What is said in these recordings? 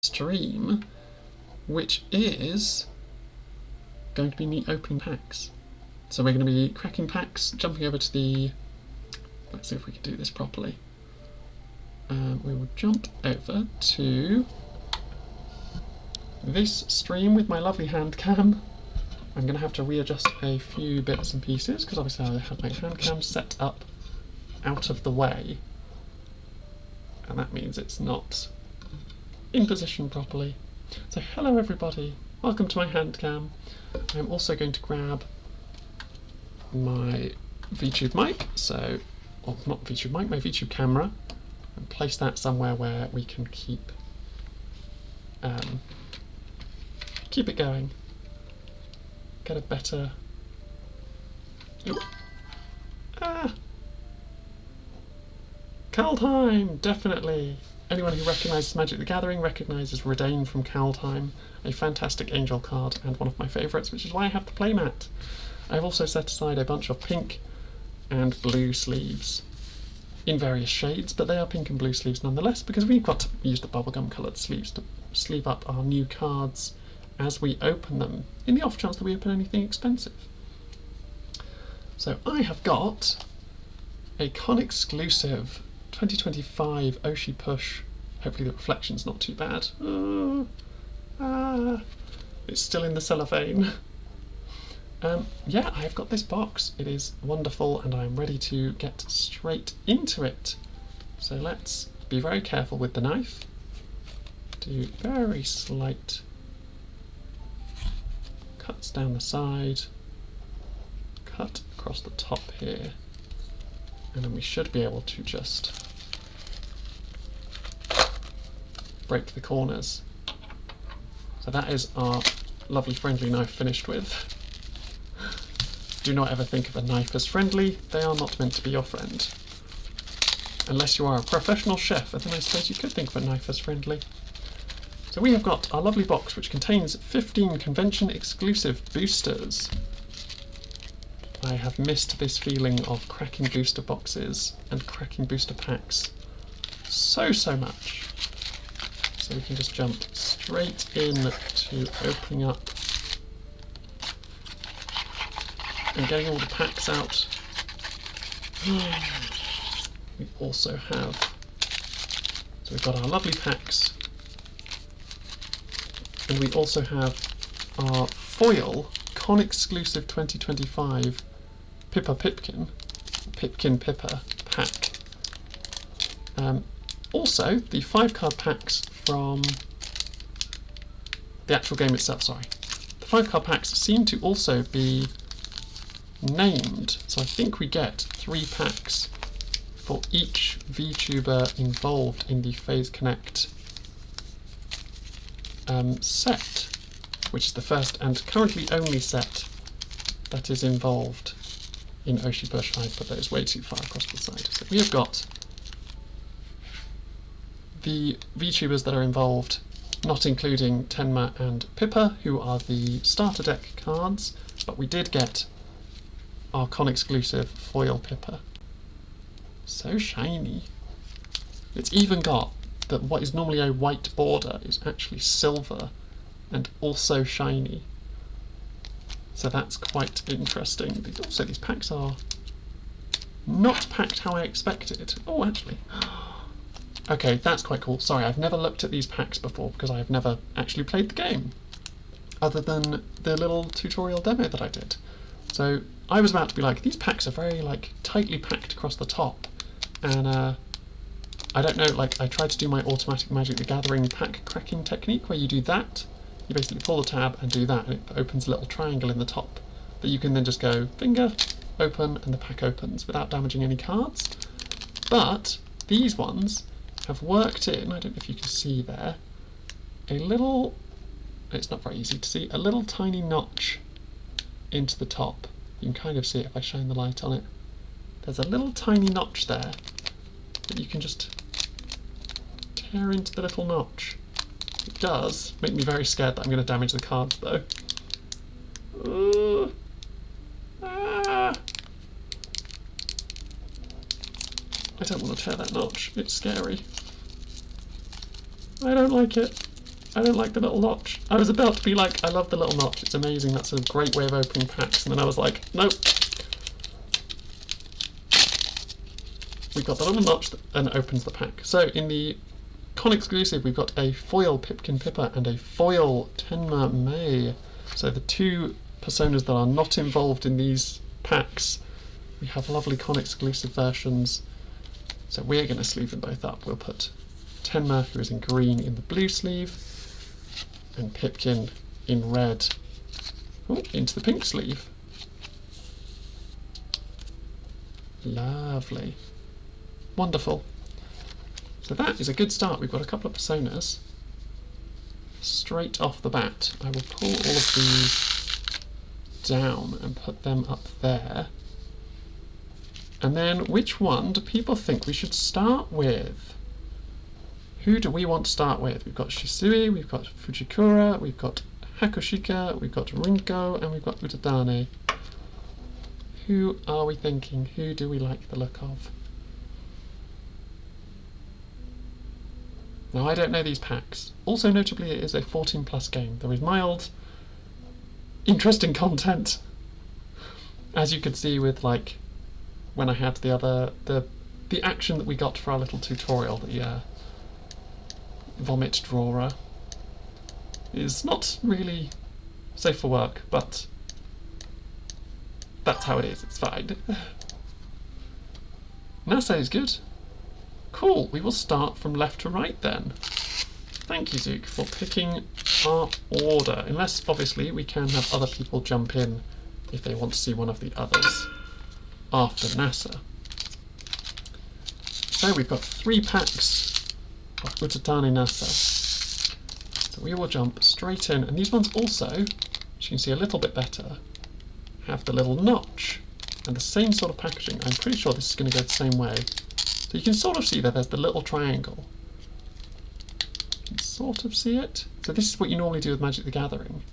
stream, which is going to be me opening packs. So we're going to be cracking packs, jumping over to the... Let's see if we can do this properly. We will jump over to this stream with my lovely hand cam. I'm going to have to readjust a few bits and pieces because obviously I have my hand cam set up out of the way, and that means it's not in position properly. So hello everybody, welcome to my hand cam. I'm also going to grab my VTube mic, or not VTube mic, my VTube camera, and place that somewhere where we can keep it going. Get a better... Kaldheim, definitely! Anyone who recognises Magic the Gathering recognises Redain from Kaldheim, a fantastic angel card and one of my favourites, which is why I have the playmat. I've also set aside a bunch of pink and blue sleeves in various shades, but they are pink and blue sleeves nonetheless, because we've got to use the bubblegum coloured sleeves to sleeve up our new cards as we open them, in the off chance that we open anything expensive. So I have got a con exclusive 2025 Oshi Push. Hopefully the reflection's not too bad. It's still in the cellophane. Yeah, I've got this box. It is wonderful and I'm ready to get straight into it. So let's be very careful with the knife. Do very slight cuts down the side, cut across the top here, and then we should be able to just break the corners. So that is our lovely friendly knife finished with. Do not ever think of a knife as friendly, they are not meant to be your friend. Unless you are a professional chef, and then I suppose you could think of a knife as friendly. So we have got our lovely box which contains 15 convention exclusive boosters. I have missed this feeling of cracking booster boxes and cracking booster packs so much. So we can just jump straight in to opening up and getting all the packs out. We also have, so we've got our lovely packs, and we also have our foil con exclusive 2025 Pipkin Pipper pack. Also the 5-card packs from the actual game itself, sorry. The 5-card packs seem to also be named, so I think we get 3 packs for each VTuber involved in the Phase Connect set, which is the first and currently only set that is involved in Oshi Push. I put those way too far across the side. So we have got the VTubers that are involved, not including Tenma and Pippa, who are the starter deck cards, but we did get our con exclusive foil Pippa. So shiny. It's even got that what is normally a white border is actually silver and also shiny. So that's quite interesting. Also, these packs are not packed how I expected. Oh, actually. Okay, that's quite cool. Sorry, I've never looked at these packs before because I've never actually played the game, other than the little tutorial demo that I did. So I was about to be like, these packs are very tightly packed across the top, and I don't know, I tried to do my automatic Magic the Gathering pack cracking technique where you do that. You basically pull the tab and do that, and it opens a little triangle in the top that you can then just go finger, open, and the pack opens without damaging any cards. But these ones have worked in, I don't know if you can see there, a little, it's not very easy to see, a little tiny notch into the top. You can kind of see it if I shine the light on it. There's a little tiny notch there that you can just tear into the little notch. It does make me very scared that I'm going to damage the cards though. I don't want to tear that notch, it's scary. I don't like it. I don't like the little notch. I was about to be like, I love the little notch, it's amazing, that's a great way of opening packs, and then I was like, nope. We've got the little notch and it opens the pack. So in the con exclusive, we've got a foil Pipkin Pipper and a foil Tenma May. So the two personas that are not involved in these packs, we have lovely con exclusive versions. So we're going to sleeve them both up. We'll put Tenma, who is in green, in the blue sleeve, and Pipkin in red into the pink sleeve. Lovely. Wonderful. So that is a good start. We've got a couple of personas straight off the bat. I will pull all of these down and put them up there. And then which one do people think we should start with? Who do we want to start with? We've got Shisui, we've got Fujikura, we've got Hakushika, we've got Rinko, and we've got Utatane. Who are we thinking? Who do we like the look of? Now, I don't know these packs. Also, notably, it is a 14+ game. There is mild, interesting content. As you could see with, like, when I had the other, the action that we got for our little tutorial, the vomit drawer, is not really safe for work, but that's how it is. It's fine. NASA is good. Cool, we will start from left to right then. Thank you, Zook, for picking our order. Unless, obviously, we can have other people jump in if they want to see one of the others after NASA. So we've got 3 packs of Utatane NASA. So we will jump straight in. And these ones also, as you can see a little bit better, have the little notch and the same sort of packaging. I'm pretty sure this is going to go the same way. So you can sort of see that there's the little triangle. You can sort of see it. So this is what you normally do with Magic the Gathering.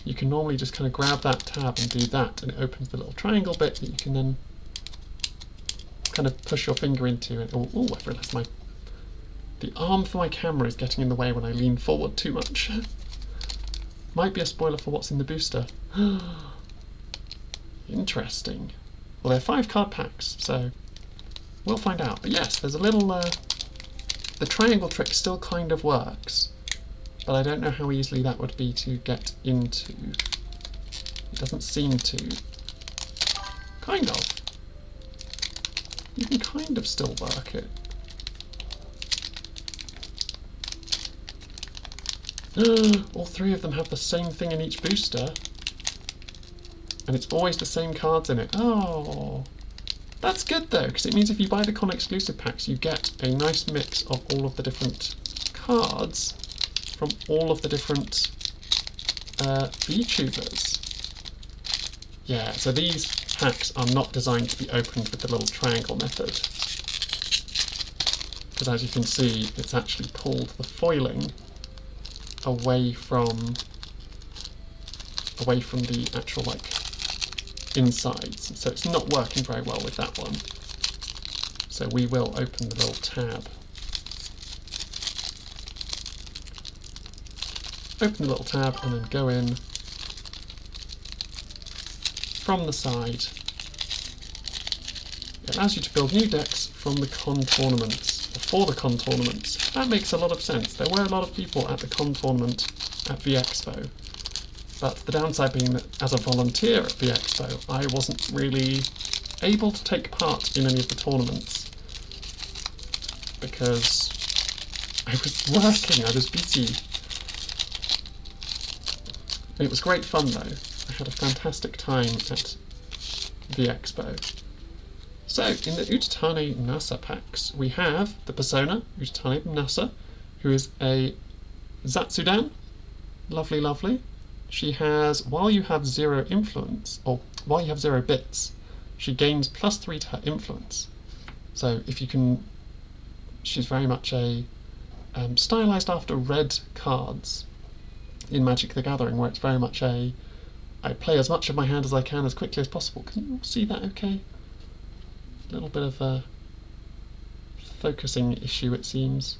You can normally just kind of grab that tab and do that, and it opens the little triangle bit that you can then kind of push your finger into. And oh, I realised the arm for my camera is getting in the way when I lean forward too much. Might be a spoiler for what's in the booster. Interesting. Well, they're 5-card packs, so we'll find out. But yes, there's a little... the triangle trick still kind of works, but I don't know how easily that would be to get into. It doesn't seem to. Kind of. You can kind of still work it. All 3 of them have the same thing in each booster. And it's always the same cards in it. Oh, that's good though, because it means if you buy the con exclusive packs, you get a nice mix of all of the different cards from all of the different VTubers. Yeah, so these packs are not designed to be opened with the little triangle method. Because as you can see, it's actually pulled the foiling away from the actual, like, insides, so it's not working very well with that one. So we will open the little tab. Open the little tab and then go in from the side. It allows you to build new decks from the con tournaments, or for the con tournaments. That makes a lot of sense. There were a lot of people at the con tournament at VExpo. But the downside being that as a volunteer at the Expo, I wasn't really able to take part in any of the tournaments because I was working, I was busy. It was great fun though. I had a fantastic time at the Expo. So, in the Utatane NASA packs, we have the persona, Utatane NASA, who is a Zatsudan. Lovely, lovely. She has, while you have 0 influence, or while you have 0 bits, she gains +3 to her influence. So if you can, she's very much a stylized after red cards in Magic the Gathering, where it's very much I play as much of my hand as I can as quickly as possible. Can you all see that okay? A little bit of a focusing issue, it seems.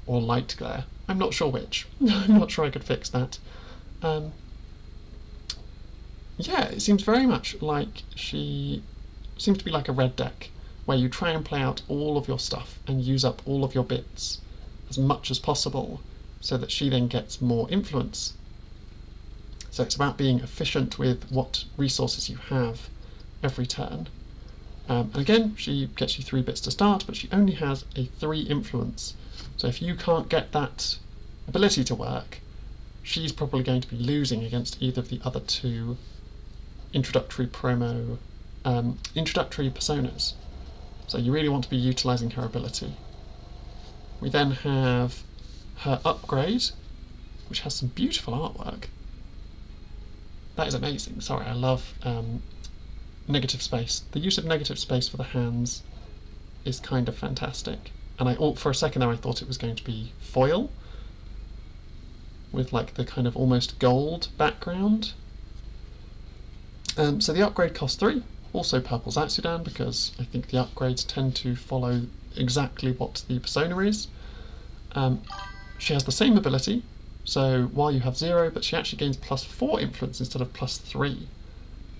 Or light glare. I'm not sure which. I'm not sure I could fix that. Yeah, it seems very much like she seems to be like a red deck, where you try and play out all of your stuff and use up all of your bits as much as possible, so that she then gets more influence. So it's about being efficient with what resources you have every turn. And again, she gets you 3 bits to start, but she only has a 3 influence. So if you can't get that ability to work, she's probably going to be losing against either of the other 2 introductory personas. So you really want to be utilising her ability. We then have her upgrade, which has some beautiful artwork. That is amazing. Sorry, I love negative space. The use of negative space for the hands is kind of fantastic. And for a second there I thought it was going to be foil, with like the kind of almost gold background. So the upgrade costs 3, also purple Zatsudan, because I think the upgrades tend to follow exactly what the persona is. She has the same ability, so while you have 0, but she actually gains +4 influence instead of +3.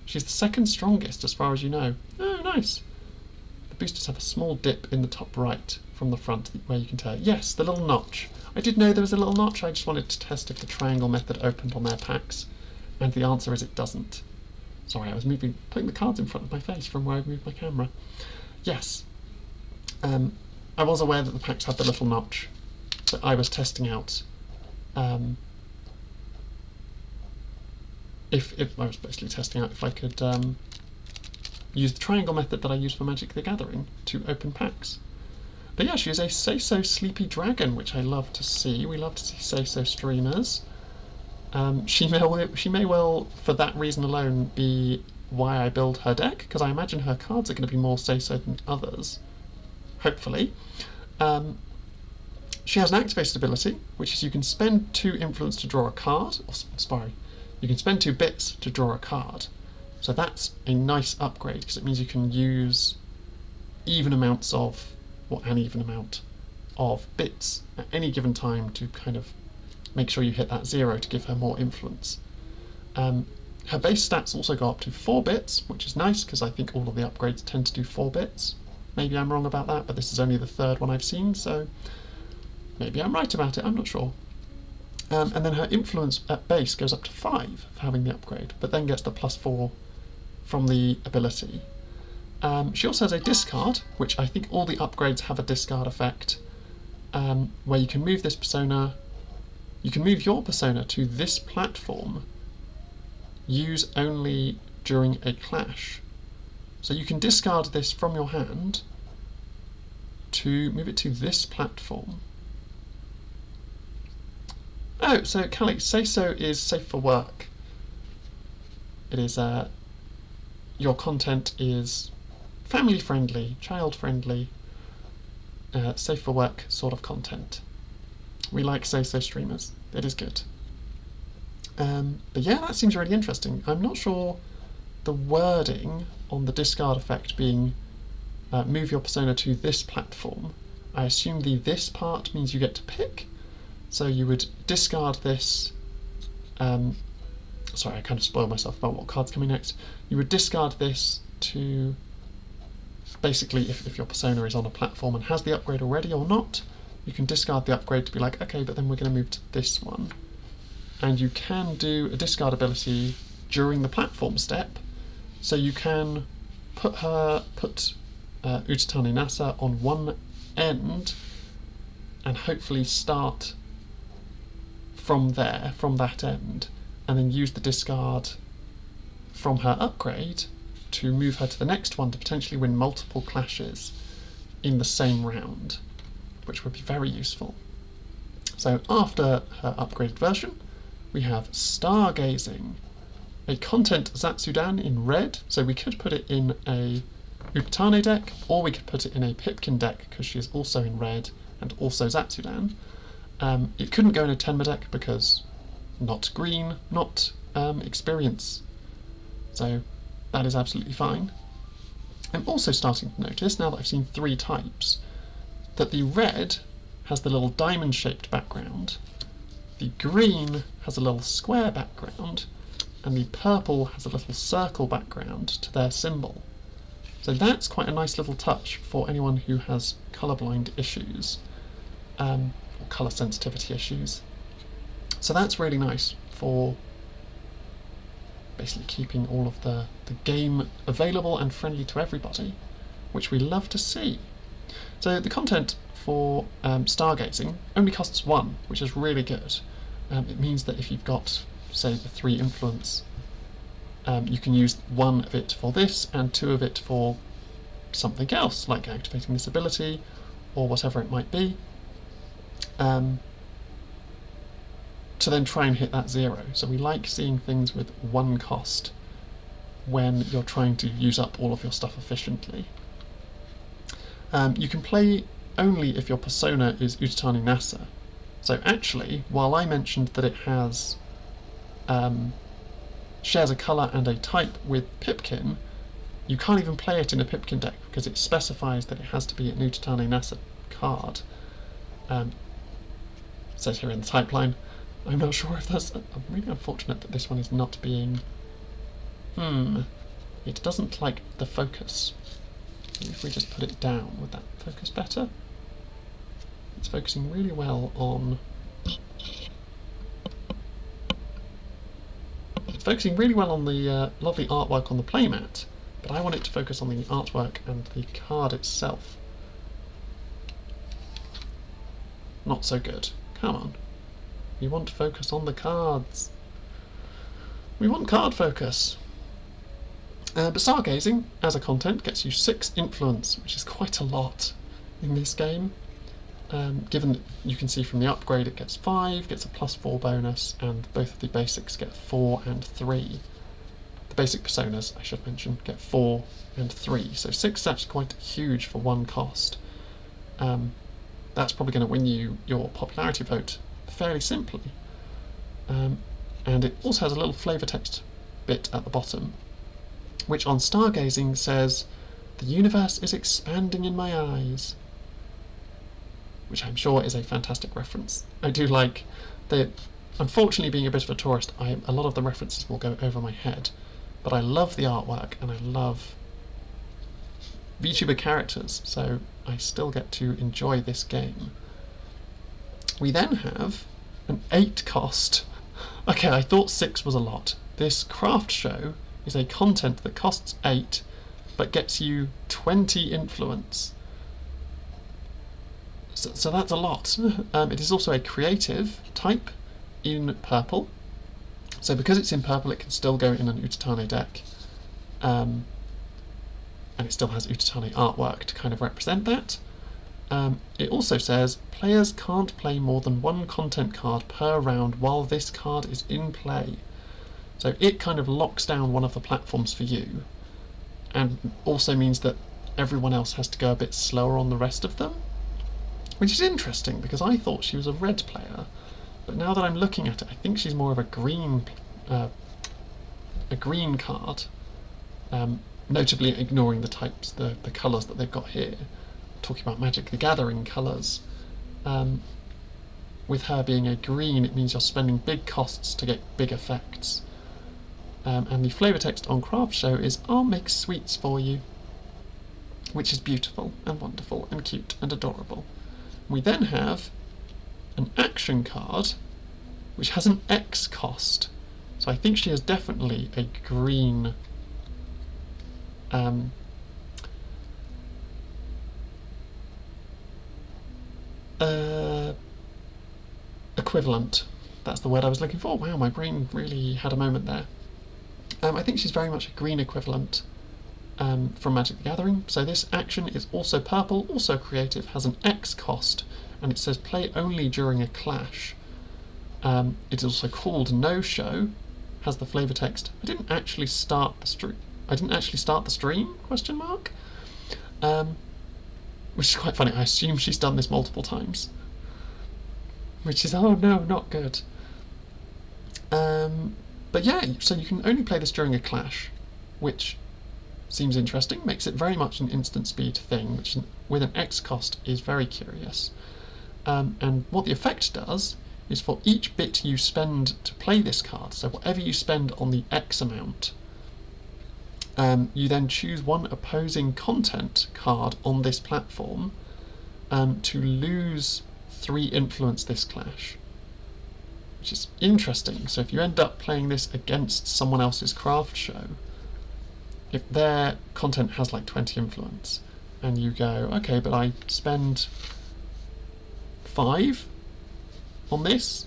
She's the second strongest as far as you know. Oh, nice. The boosters have a small dip in the top right from the front where you can tell. Yes, the little notch. I did know there was a little notch, I just wanted to test if the triangle method opened on their packs, and the answer is it doesn't. Sorry, I was putting the cards in front of my face from where I moved my camera. Yes. I was aware that the packs had the little notch, but I was testing out if I was basically testing out if I could use the triangle method that I use for Magic the Gathering to open packs. But yeah, she is a Say-So Sleepy Dragon, which I love to see. We love to see Say-So streamers. She may well, for that reason alone, be why I build her deck, because I imagine her cards are going to be more Say-So than others, hopefully. She has an activated ability, which is you can spend 2 influence to draw a card, or sorry, you can spend 2 bits to draw a card. So that's a nice upgrade, because it means you can use even amounts of, or an even amount of bits at any given time to kind of make sure you hit that 0 to give her more influence. Her base stats also go up to 4 bits, which is nice, because I think all of the upgrades tend to do 4 bits. Maybe I'm wrong about that, but this is only the 3rd one I've seen, so maybe I'm right about it, I'm not sure. And then her influence at base goes up to 5 for having the upgrade, but then gets the +4 from the ability. She also has a discard, which I think all the upgrades have a discard effect, where you can move this persona, you can move your persona to this platform, use only during a clash. So you can discard this from your hand to move it to this platform. Oh, so Callie, Say-So is safe for work. It is, your content is family friendly, child friendly, safe for work sort of content. We like Say-So streamers, it is good. But yeah, that seems really interesting. I'm not sure the wording on the discard effect being move your persona to this platform. I assume the this part means you get to pick. So you would discard this, sorry, I kind of spoiled myself about what card's coming next. You would discard this to, basically, if your persona is on a platform and has the upgrade already or not, you can discard the upgrade to be like, okay, but then we're going to move to this one. And you can do a discard ability during the platform step, so you can put Utatani Nasa on one end and hopefully start from there, from that end, and then use the discard from her upgrade to move her to the next one to potentially win multiple clashes in the same round, which would be very useful. So after her upgraded version, we have Stargazing, a content Zatsudan in red, so we could put it in a Utatane deck, or we could put it in a Pipkin deck, because she is also in red and also Zatsudan. It couldn't go in a Tenma deck because not green, not experience. So that is absolutely fine. I'm also starting to notice, now that I've seen 3 types, that the red has the little diamond-shaped background, the green has a little square background, and the purple has a little circle background to their symbol. So that's quite a nice little touch for anyone who has colourblind issues, or colour sensitivity issues. So that's really nice for basically keeping all of the game available and friendly to everybody, which we love to see. So the content for stargazing only costs 1, which is really good. It means that if you've got, say, the 3 influence, you can use 1 of it for this and 2 of it for something else, like activating this ability or whatever it might be, to then try and hit that 0. So we like seeing things with 1 cost when you're trying to use up all of your stuff efficiently. You can play only if your persona is Utatani Nasa. So actually, while I mentioned that it has shares a colour and a type with Pipkin, you can't even play it in a Pipkin deck because it specifies that it has to be an Utatani Nasa card. It says here in the type line. I'm not sure if that's... I'm really unfortunate that this one is not being... It doesn't like the focus. Maybe if we just put it down, would that focus better? It's focusing really well on... It's focusing really well on the lovely artwork on the playmat, but I want it to focus on the artwork and the card itself. Not so good. Come on. We want to focus on the cards. We want card focus. But stargazing, as a content, gets you 6 influence, which is quite a lot in this game. Given that you can see from the upgrade it gets 5, gets a +4 bonus, and both of the basics get 4 and 3. The basic personas, I should mention, get 4 and 3, so 6 is actually quite huge for 1 cost. That's probably going to win you your popularity vote fairly simply. And it also has a little flavour text bit at the bottom, which on stargazing says, "The universe is expanding in my eyes," which I'm sure is a fantastic reference. I do like that. Unfortunately, being a bit of a tourist, a lot of the references will go over my head, but I love the artwork and I love VTuber characters, so I still get to enjoy this game. We then have an 8 cost. Okay, I thought 6 was a lot. This craft show is a content that costs 8 but gets you 20 influence. So that's a lot. It is also a creative type in purple. So because it's in purple, it can still go in an Utatane deck. And it still has Utatane artwork to kind of represent that. It also says, players can't play more than 1 content card per round while this card is in play. So it kind of locks down one of the platforms for you, and also means that everyone else has to go a bit slower on the rest of them. Which is interesting, because I thought she was a red player, but now that I'm looking at it, I think she's more of a green card, notably ignoring the types, the colours that they've got here. Talking about Magic the Gathering colours. With her being a green, it means you're spending big costs to get big effects. And the flavour text on Craft Show is, "I'll make sweets for you," which is beautiful and wonderful and cute and adorable. We then have an action card, which has an X cost. So I think she is definitely a green equivalent. That's the word I was looking for. Wow, my brain really had a moment there. I think she's very much a green equivalent from Magic the Gathering. So this action is also purple, also creative, has an X cost, and it says play only during a clash. It is also called No Show, has the flavour text, I didn't actually start the stream? Question mark? Which is quite funny. I assume she's done this multiple times. Which is, oh no, not good. But yeah, so you can only play this during a clash, which seems interesting, makes it very much an instant speed thing, which with an X cost is very curious. and what the effect does is for each bit you spend to play this card, so whatever you spend on the X amount, you then choose one opposing content card on this platform to lose 3 influence this clash, which is interesting. So if you end up playing this against someone else's craft show, if their content has like 20 influence, and you go, okay, but I spend 5 on this,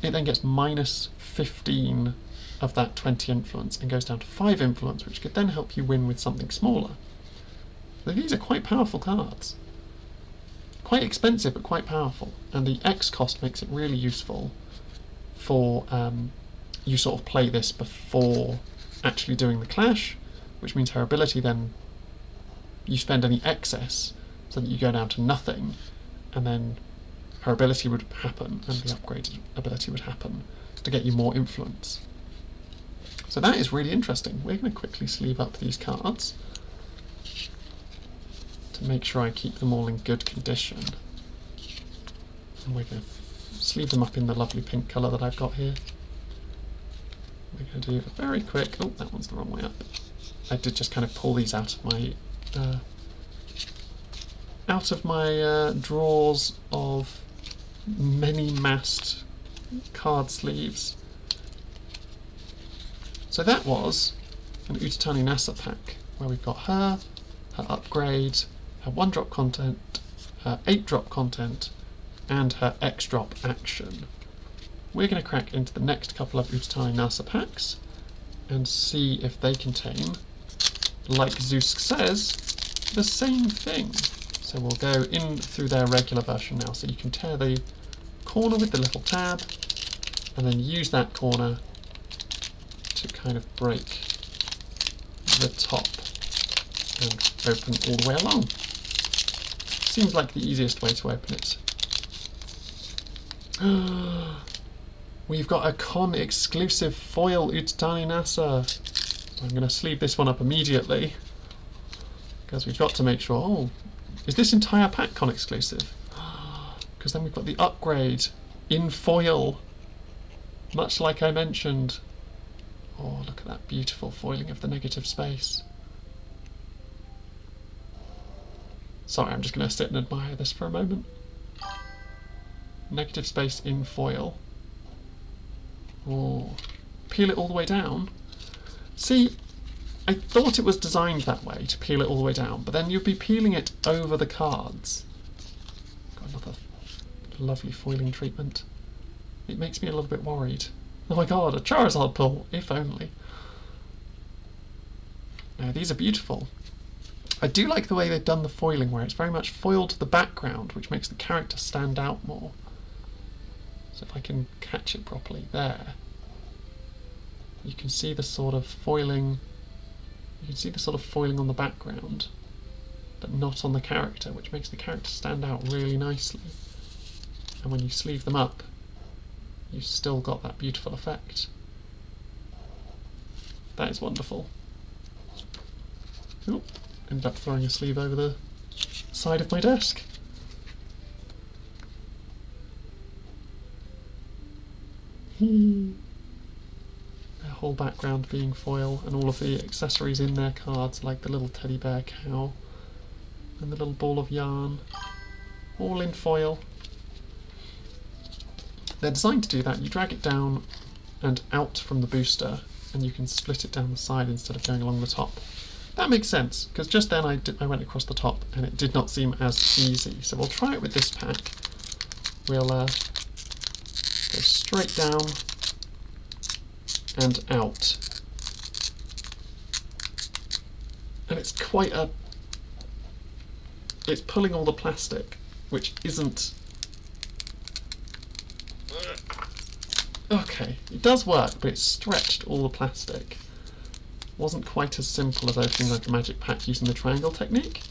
it then gets minus 15 of that 20 influence and goes down to 5 influence, which could then help you win with something smaller. So these are quite powerful cards. Quite expensive, but quite powerful. And the X cost makes it really useful for you sort of play this before actually doing the clash, which means her ability then, you spend any excess so that you go down to nothing, and then her ability would happen, and the upgraded ability would happen to get you more influence. So that is really interesting. We're going to quickly sleeve up these cards to make sure I keep them all in good condition. And we're going to sleeve them up in the lovely pink colour that I've got here. We're going to do a very quick... oh, that one's the wrong way up. I did just kind of pull these out of my drawers of many massed card sleeves. So that was an Utatani Nasa pack, where we've got her upgrade, her 1-drop content, her 8-drop content, and her X-drop action. We're going to crack into the next couple of Utatani Nasa packs and see if they contain, like Zeus says, the same thing. So we'll go in through their regular version now, so you can tear the corner with the little tab and then use that corner to kind of break the top and open all the way along. Seems like the easiest way to open it. We've got a con exclusive foil Utatani Nasa. So I'm going to sleeve this one up immediately, because we've got to make sure... oh, is this entire pack con exclusive? Because then we've got the upgrade in foil, much like I mentioned. Oh, look at that beautiful foiling of the negative space. Sorry, I'm just going to sit and admire this for a moment. Negative space in foil. Oh, peel it all the way down. See, I thought it was designed that way, to peel it all the way down, but then you'd be peeling it over the cards. Got another lovely foiling treatment. It makes me a little bit worried. Oh my god, a Charizard pull, if only. No, these are beautiful. I do like the way they've done the foiling, where it's very much foiled to the background, which makes the character stand out more. So if I can catch it properly there, you can see the sort of foiling. You can see the sort of foiling on the background, but not on the character, which makes the character stand out really nicely. And when you sleeve them up, you've still got that beautiful effect. That is wonderful. Oh, ended up throwing a sleeve over the side of my desk. The whole background being foil, and all of the accessories in their cards, like the little teddy bear cow and the little ball of yarn, all in foil. They're designed to do that. You drag it down and out from the booster, and you can split it down the side instead of going along the top. That makes sense, because just then I went across the top and it did not seem as easy. So we'll try it with this pack. We'll go straight down and out. And it's quite a... it's pulling all the plastic, which isn't... okay, it does work, but it's stretched all the plastic. Wasn't quite as simple as opening like a magic pack using the triangle technique.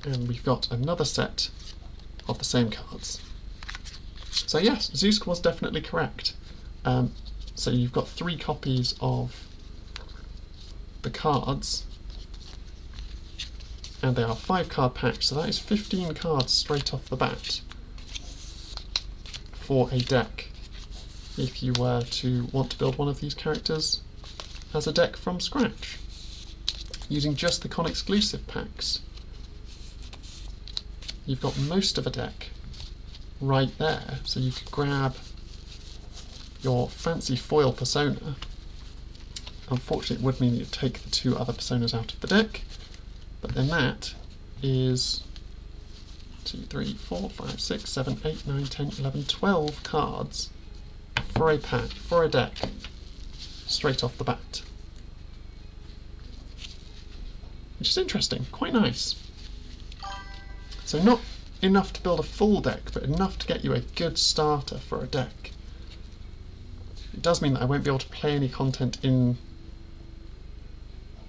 And we've got another set of the same cards. So yes, Zeus was definitely correct. So you've got 3 copies of the cards, and they are 5 card packs, so that is 15 cards straight off the bat for a deck, if you were to want to build one of these characters as a deck from scratch, using just the con exclusive packs. You've got most of a deck right there, so you could grab your fancy foil persona. Unfortunately, it would mean you'd take the 2 other personas out of the deck, but then that is 2, 3, 4, 5, 6, 7, 8, 9, 10, 11, 12 cards for a pack, for a deck, straight off the bat. Which is interesting, quite nice. So not enough to build a full deck, but enough to get you a good starter for a deck. It does mean that I won't be able to play any content in...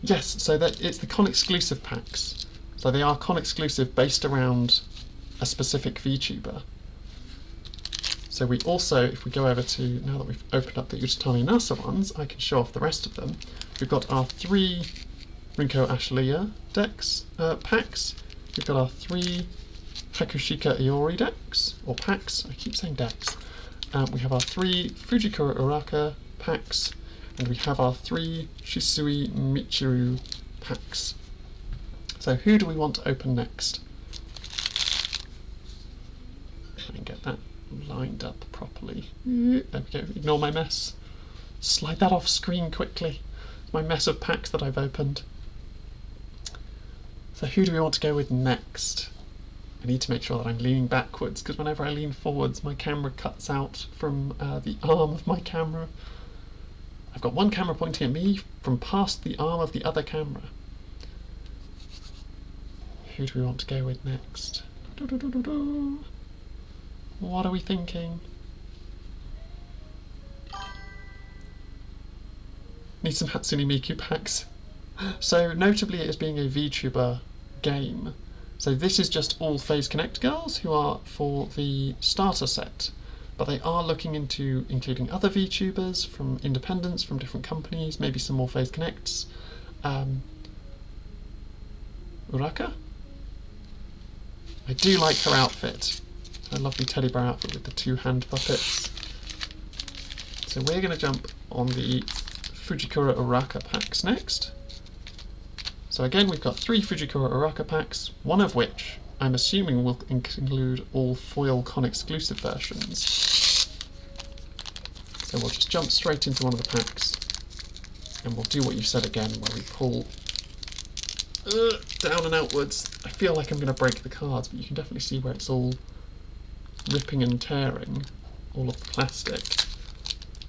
Yes, so that it's the con exclusive packs. So they are con exclusive based around a specific VTuber. So we also, if we go over to, now that we've opened up the Utatami Nasa ones, I can show off the rest of them. We've got our 3 Rinko Ashleya decks, packs. We've got our 3 Hakushika Iori decks, or packs, I keep saying decks. We have our 3 Fujikura Uraka packs, and we have our 3 Shisui Michiru packs. So who do we want to open next? Try and get that lined up properly. There we go, ignore my mess. Slide that off screen quickly. My mess of packs that I've opened. So who do we want to go with next? I need to make sure that I'm leaning backwards, because whenever I lean forwards my camera cuts out from the arm of my camera. I've got one camera pointing at me from past the arm of the other camera. Who do we want to go with next? What are we thinking? Need some Hatsune Miku packs. So notably it is being a VTuber game. So this is just all Phase Connect girls who are for the starter set. But they are looking into including other VTubers from independents, from different companies, maybe some more Phase Connects. Uraka? I do like her outfit. Her lovely teddy bear outfit with the 2 hand puppets. So we're going to jump on the Fujikura Uraka packs next. So again we've got 3 Fujikura Uraka packs, one of which I'm assuming will include all foil con exclusive versions. So we'll just jump straight into one of the packs and we'll do what you said again, where we pull down and outwards. I feel like I'm going to break the cards, but you can definitely see where it's all ripping and tearing, all of the plastic.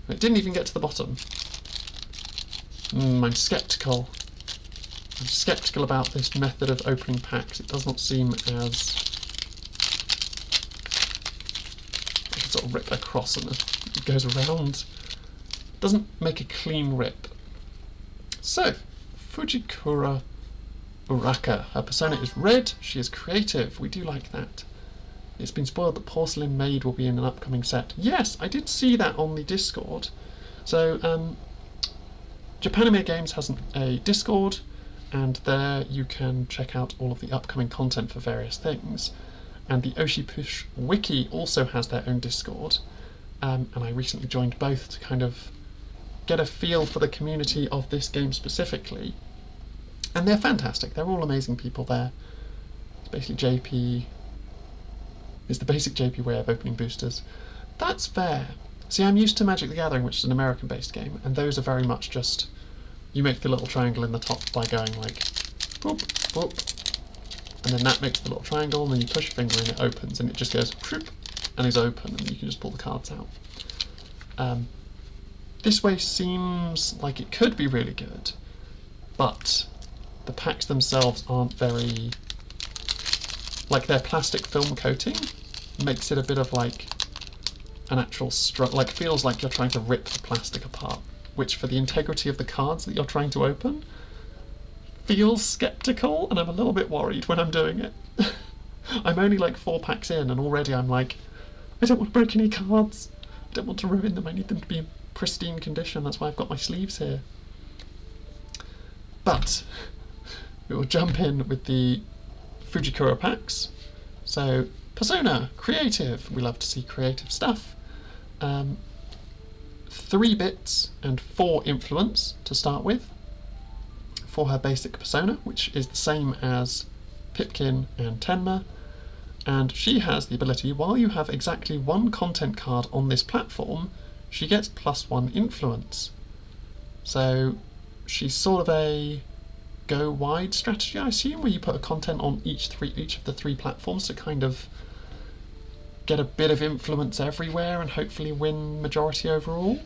And it didn't even get to the bottom. I'm sceptical. I'm sceptical about this method of opening packs. It does not seem as... I can sort of rip across and it goes around. It doesn't make a clean rip. So, Fujikura Uraka. Her persona is red. She is creative. We do like that. It's been spoiled that Porcelain Maid will be in an upcoming set. Yes, I did see that on the Discord. So, Japanime Games has a Discord, and there you can check out all of the upcoming content for various things. And the Oshi Push wiki also has their own Discord, and I recently joined both to kind of get a feel for the community of this game specifically. And they're fantastic. They're all amazing people there. It's basically JP. It's the basic JP way of opening boosters. That's fair. See, I'm used to Magic the Gathering, which is an American-based game, and those are very much just... You make the little triangle in the top by going like... Boop, boop. And then that makes the little triangle, and then you push your finger and it opens, and it just goes... Whoop, and is open, and you can just pull the cards out. This way seems like it could be really good, but the packs themselves aren't very... Like, their plastic film coating makes it a bit of like an actual like feels like you're trying to rip the plastic apart, which for the integrity of the cards that you're trying to open feels skeptical, and I'm a little bit worried when I'm doing it. I'm only like 4 packs in and already I'm like, I don't want to break any cards, I don't want to ruin them, I need them to be in pristine condition, that's why I've got my sleeves here. But we will jump in with the Fujikura packs. So Persona, creative. We love to see creative stuff. 3 bits and 4 influence to start with for her basic persona, which is the same as Pipkin and Tenma. And she has the ability, while you have exactly 1 content card on this platform, she gets +1 influence. So she's sort of a go wide strategy, I assume, where you put a content on each of the 3 platforms to kind of get a bit of influence everywhere and hopefully win majority overall.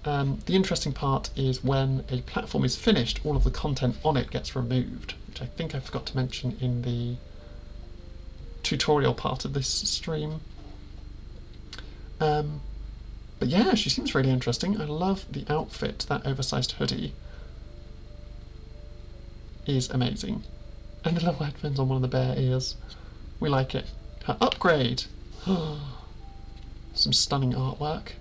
The interesting part is when a platform is finished, all of the content on it gets removed, which I think I forgot to mention in the tutorial part of this stream. But yeah, she seems really interesting. I love the outfit. That oversized hoodie is amazing. And the little headphones on one of the bear ears. We like it. Her upgrade. Some stunning artwork.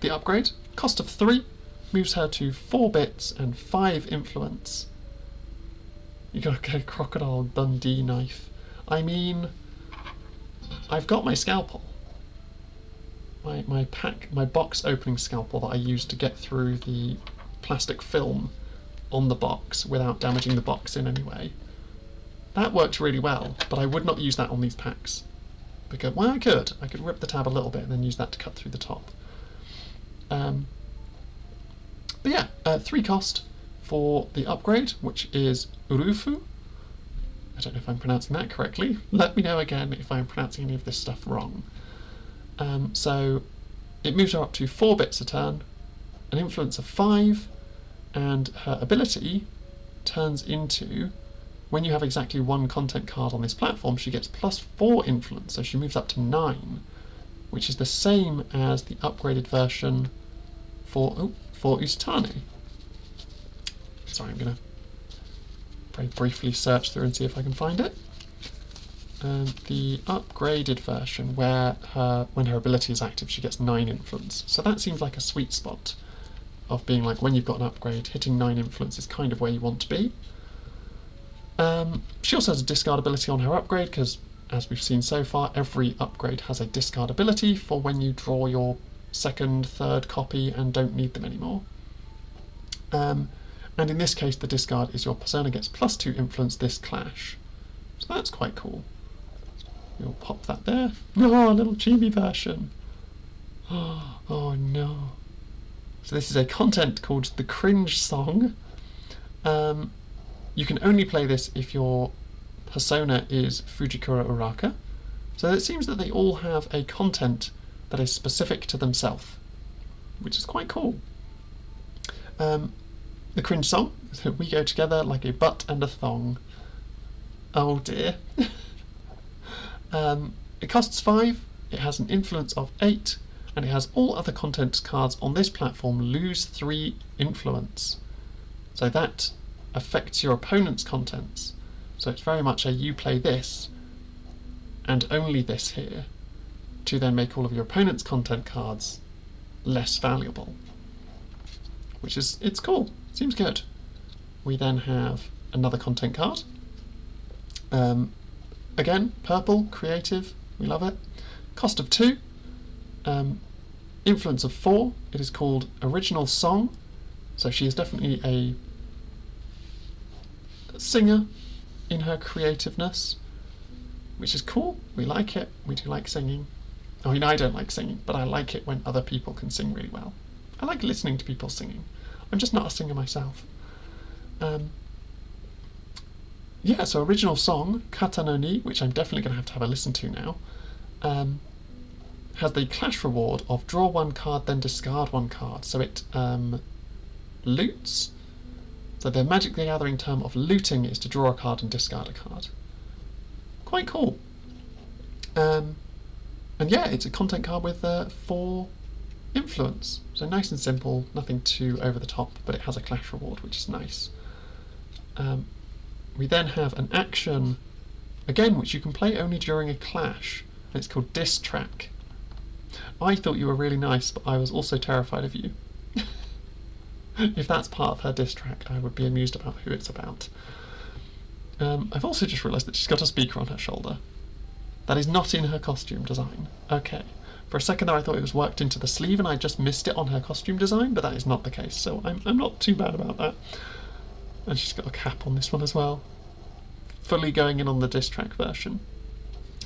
The upgrade, cost of 3, moves her to 4 bits and 5 influence. You gotta get a Crocodile Dundee knife. I mean, I've got my scalpel. My box opening scalpel that I used to get through the plastic film on the box without damaging the box in any way. That worked really well, but I would not use that on these packs. Because, well, I could rip the tab a little bit and then use that to cut through the top. But yeah, 3 cost for the upgrade, which is Urufu. I don't know if I'm pronouncing that correctly. Let me know again if I'm pronouncing any of this stuff wrong. So it moves her up to 4 bits a turn, an influence of 5, and her ability turns into, when you have exactly 1 content card on this platform, she gets +4 influence, so she moves up to 9, which is the same as the upgraded version for Ustane. Sorry, I'm going to very briefly search through and see if I can find it. The upgraded version, where when her ability is active, she gets 9 influence. So that seems like a sweet spot of being like, when you've got an upgrade, hitting 9 influence is kind of where you want to be. She also has a discard ability on her upgrade, because as we've seen so far, every upgrade has a discard ability for when you draw your 2nd, 3rd copy and don't need them anymore. And in this case, the discard is your persona gets +2 influence this clash. So that's quite cool. We'll pop that there. Oh, a little chibi version. Oh no. So this is a content called The Cringe Song. You can only play this if your persona is Fujikura Uraka. So it seems that they all have a content that is specific to themselves, which is quite cool. The Cringe Song, so we go together like a butt and a thong. Oh dear. It costs 5, it has an influence of 8, and it has all other content cards on this platform lose 3 influence. So that affects your opponent's contents. So it's very much a you play this, and only this here, to then make all of your opponent's content cards less valuable. Which is, it's cool, seems good. We then have another content card. Again, purple, creative, we love it. Cost of 2, influence of 4, it is called Original Song, so she is definitely a singer in her creativeness, which is cool, we like it, we do like singing. I mean, I don't like singing, but I like it when other people can sing really well. I like listening to people singing. I'm just not a singer myself. Yeah, so Original Song, Kata no Ni, which I'm definitely going to have a listen to now, has the clash reward of draw 1 card, then discard 1 card. So it loots. So the Magic the Gathering term of looting is to draw a card and discard a card. Quite cool. And yeah, it's a content card with 4 influence. So nice and simple, nothing too over the top, but it has a clash reward, which is nice. We then have an action, again, which you can play only during a clash, and it's called Diss Track. I thought you were really nice, but I was also terrified of you. If that's part of her diss track, I would be amused about who it's about. I've also just realised that she's got a speaker on her shoulder. That is not in her costume design. Okay. For a second there I thought it was worked into the sleeve and I just missed it on her costume design, but that is not the case, so I'm not too bad about that. And she's got a cap on this one as well. Fully going in on the diss track version.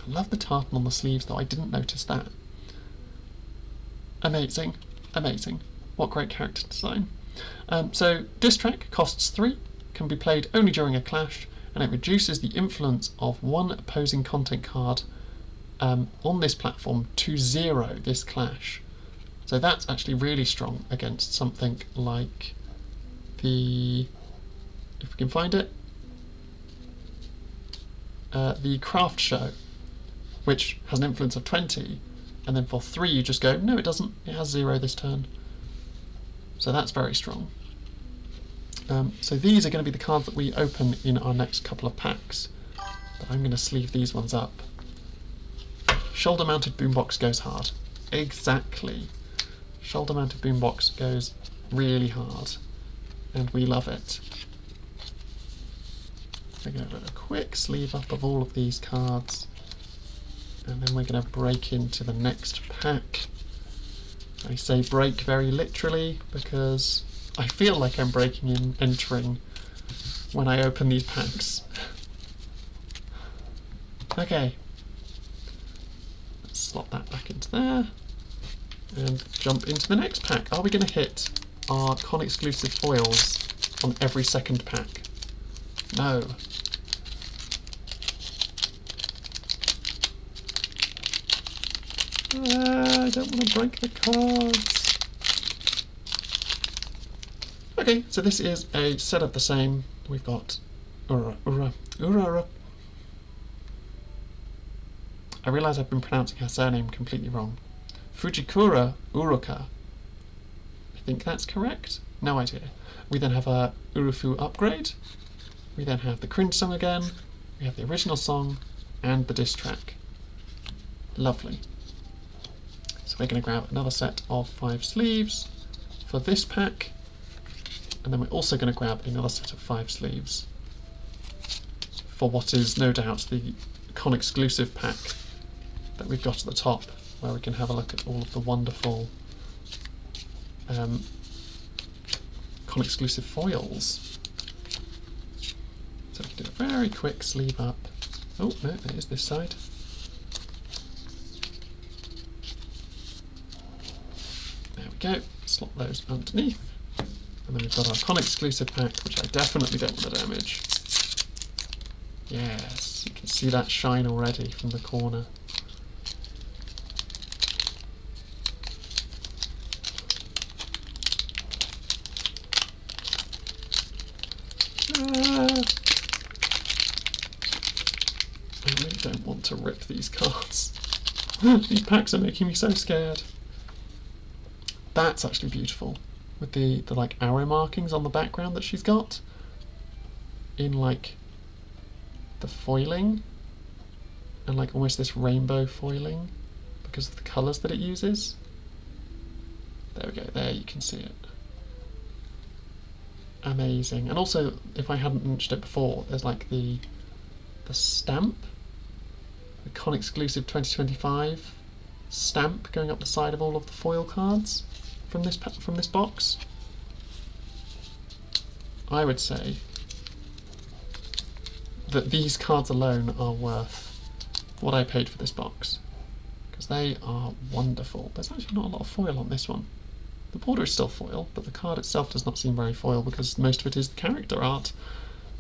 I love the tartan on the sleeves though, I didn't notice that. Amazing. Amazing. What great character design. So diss track costs 3, can be played only during a clash, and it reduces the influence of one opposing content card on this platform to 0 this clash. So that's actually really strong against something like the, if we can find it, the craft show, which has an influence of 20, and then for 3 you just go, no it doesn't, it has 0 this turn. So that's very strong. So these are going to be the cards that we open in our next couple of packs, but I'm going to sleeve these ones up. Shoulder mounted boombox goes hard. Exactly. Shoulder mounted boombox goes really hard, and we love it. We're going to do a quick sleeve up of all of these cards, and then we're going to break into the next pack. I say break very literally because I feel like I'm breaking in, entering when I open these packs. Okay. Let's slot that back into there and jump into the next pack. Are we going to hit our con exclusive foils on every second pack? No. I don't want to break the cards. Okay, so this is a set of the same. We've got Ura. I realise I've been pronouncing her surname completely wrong. Fujikura Uruka. I think that's correct. No idea. We then have a Urufu upgrade. We then have the cringe song again. We have the original song and the diss track. Lovely. So we're going to grab another set of 5 sleeves for this pack, and then we're also going to grab another set of 5 sleeves for what is no doubt the con exclusive pack that we've got at the top, where we can have a look at all of the wonderful con exclusive foils. So we can do a very quick sleeve up. Oh no, there is this side. Go, slot those underneath, and then we've got our con exclusive pack, which I definitely don't want to damage. Yes, you can see that shine already from the corner. I really don't want to rip these cards. These packs are making me so scared. That's actually beautiful, with the like arrow markings on the background that she's got in like the foiling, and like almost this rainbow foiling because of the colours that it uses. There we go, there you can see it. Amazing. And also, if I hadn't mentioned it before, there's like the stamp, the con exclusive 2025 stamp going up the side of all of the foil cards from this box. I would say that these cards alone are worth what I paid for this box, because they are wonderful. There's actually not a lot of foil on this one. The border is still foil, but the card itself does not seem very foil because most of it is the character art,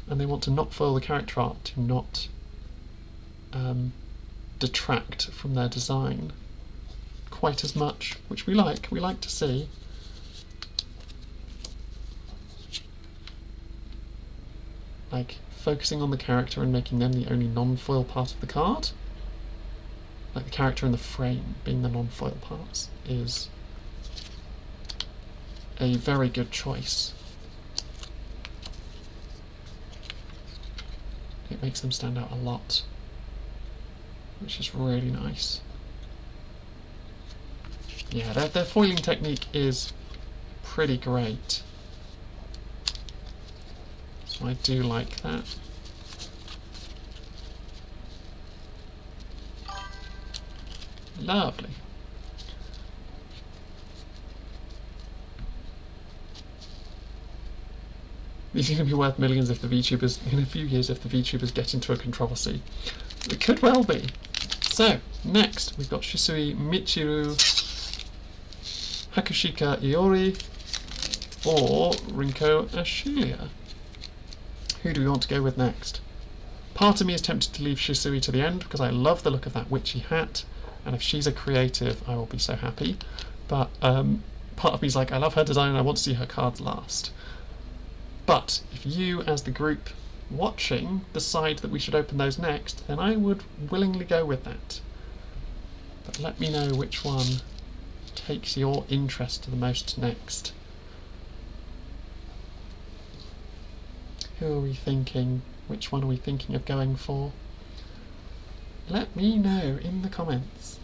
and they want to not foil the character art to not detract from their design quite as much, which we like to see. Like focusing on the character and making them the only non-foil part of the card, like the character and the frame being the non-foil parts, is a very good choice. It makes them stand out a lot, which is really nice. Yeah, their foiling technique is pretty great. So I do like that. Lovely. These are going to be worth millions if the VTubers, in a few years, if the VTubers get into a controversy. It could well be. So, next, we've got Shisui Michiru, Hakushika Iori, or Rinko Ashilia. Who do we want to go with next? Part of me is tempted to leave Shisui to the end because I love the look of that witchy hat, and if she's a creative, I will be so happy. But part of me is like, I love her design and I want to see her cards last. But if you, as the group watching, decide that we should open those next, then I would willingly go with that. But let me know which one takes your interest the most next. Who are we thinking? Which one are we thinking of going for? Let me know in the comments.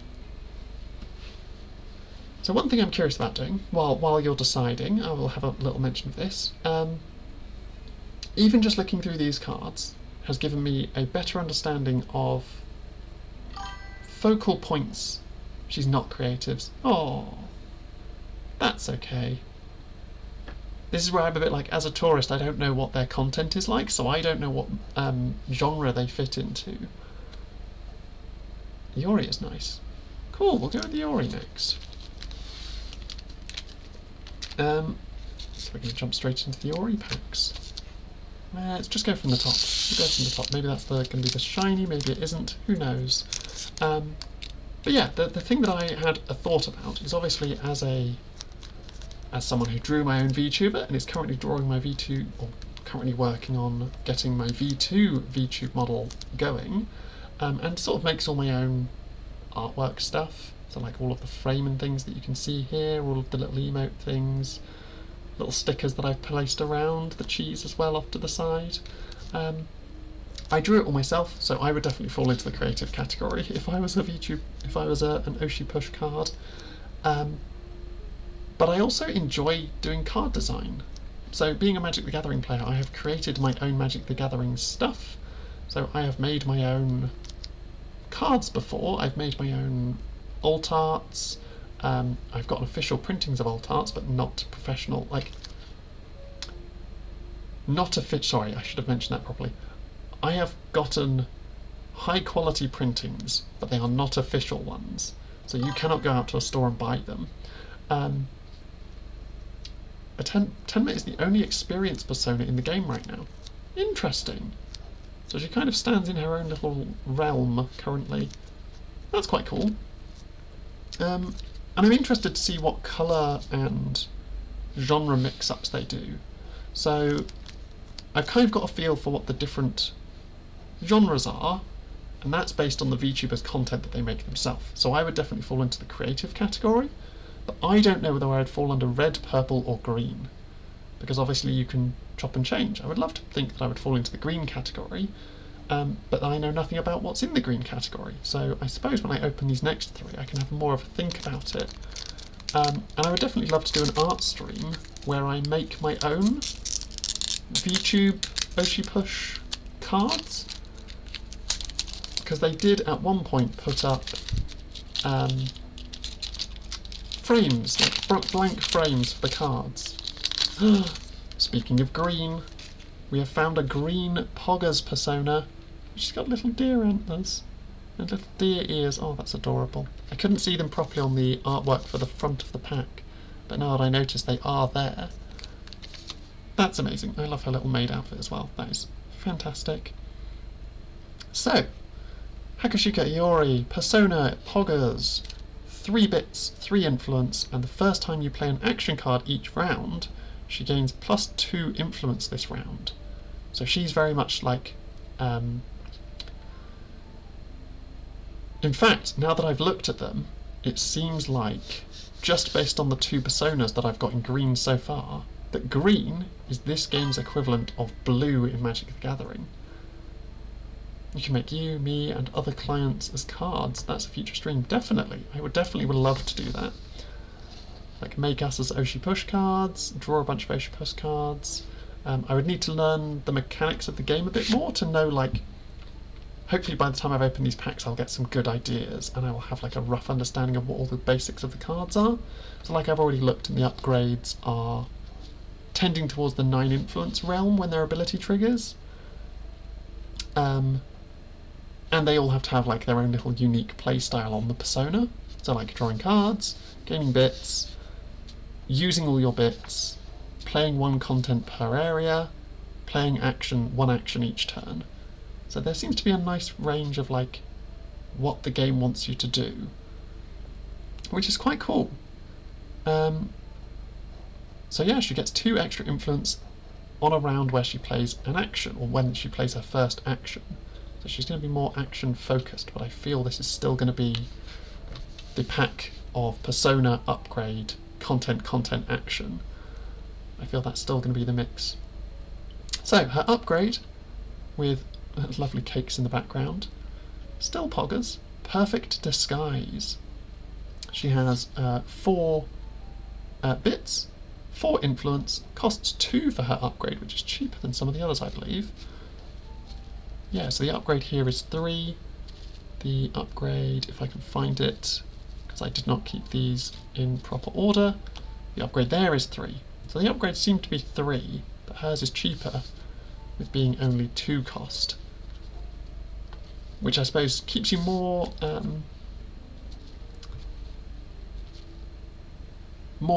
So one thing I'm curious about doing, while you're deciding, I will have a little mention of this. Even just looking through these cards has given me a better understanding of focal points. She's not creatives. Oh, that's okay. This is where I'm a bit like, as a tourist, I don't know what their content is like, so I don't know what genre they fit into. Iori is nice. Cool, we'll go with the Iori next. So we're going to jump straight into the Iori packs. Let's just go from the top. We'll go from the top. Maybe that's going to be the shiny, maybe it isn't. Who knows? But yeah, the thing that I had a thought about is obviously as someone who drew my own VTuber and is currently drawing my V2, or currently working on getting my V2 VTube model going, and sort of makes all my own artwork stuff. So like all of the frame and things that you can see here, all of the little emote things, little stickers that I've placed around, the cheese as well off to the side. I drew it all myself, so I would definitely fall into the creative category if I was an Oshi Push card. But I also enjoy doing card design. So being a Magic the Gathering player, I have created my own Magic the Gathering stuff. So I have made my own cards before, I've made my own alt arts, I've got official printings of alt arts, but not professional, sorry, I should have mentioned that properly. I have gotten high quality printings, but they are not official ones. So you cannot go out to a store and buy them. Tenma is the only experienced persona in the game right now. Interesting. So she kind of stands in her own little realm currently. That's quite cool. And I'm interested to see what colour and genre mix-ups they do. So I've kind of got a feel for what the different genres are, and that's based on the VTubers' content that they make themselves. So I would definitely fall into the creative category, but I don't know whether I'd fall under red, purple or green, because obviously you can chop and change. I would love to think that I would fall into the green category, but I know nothing about what's in the green category, so I suppose when I open these next three I can have more of a think about it. And I would definitely love to do an art stream where I make my own VTube OshiPush cards, because they did at one point put up frames, like blank frames for the cards. Speaking of green, we have found a green Poggers persona. She's got little deer antlers and little deer ears. Oh, that's adorable. I couldn't see them properly on the artwork for the front of the pack, but now that I notice they are there. That's amazing. I love her little maid outfit as well. That is fantastic. So, Hakushika Iori, persona, Poggers, 3 bits, 3 influence, and the first time you play an action card each round, she gains +2 influence this round. So she's very much like... in fact, now that I've looked at them, it seems like, just based on the 2 personas that I've got in green so far, that green is this game's equivalent of blue in Magic the Gathering. You can make you, me, and other clients as cards. That's a future stream. Definitely. I would love to do that. Like, make us as OshiPush cards, draw a bunch of OshiPush cards. I would need to learn the mechanics of the game a bit more to know, like, hopefully by the time I've opened these packs I'll get some good ideas and I will have like a rough understanding of what all the basics of the cards are. So like I've already looked, and the upgrades are tending towards the 9 influence realm when their ability triggers. And they all have to have like their own little unique playstyle on the persona. So like drawing cards, gaining bits, using all your bits, playing 1 content per area, playing one action each turn. So there seems to be a nice range of like what the game wants you to do, which is quite cool. So yeah, she gets 2 extra influence on a round where she plays an action, or when she plays her first action. So she's going to be more action focused, but I feel this is still going to be the pack of persona, upgrade, content, action. I feel that's still going to be the mix. So her upgrade, with lovely cakes in the background, still poggers, perfect disguise. She has 4 bits, 4 influence, costs 2 for her upgrade, which is cheaper than some of the others, I believe. Yeah, so the upgrade here is 3. The upgrade, if I can find it, because I did not keep these in proper order, the upgrade there is 3. So the upgrades seem to be 3, but hers is cheaper, with being only 2 cost. Which I suppose keeps you more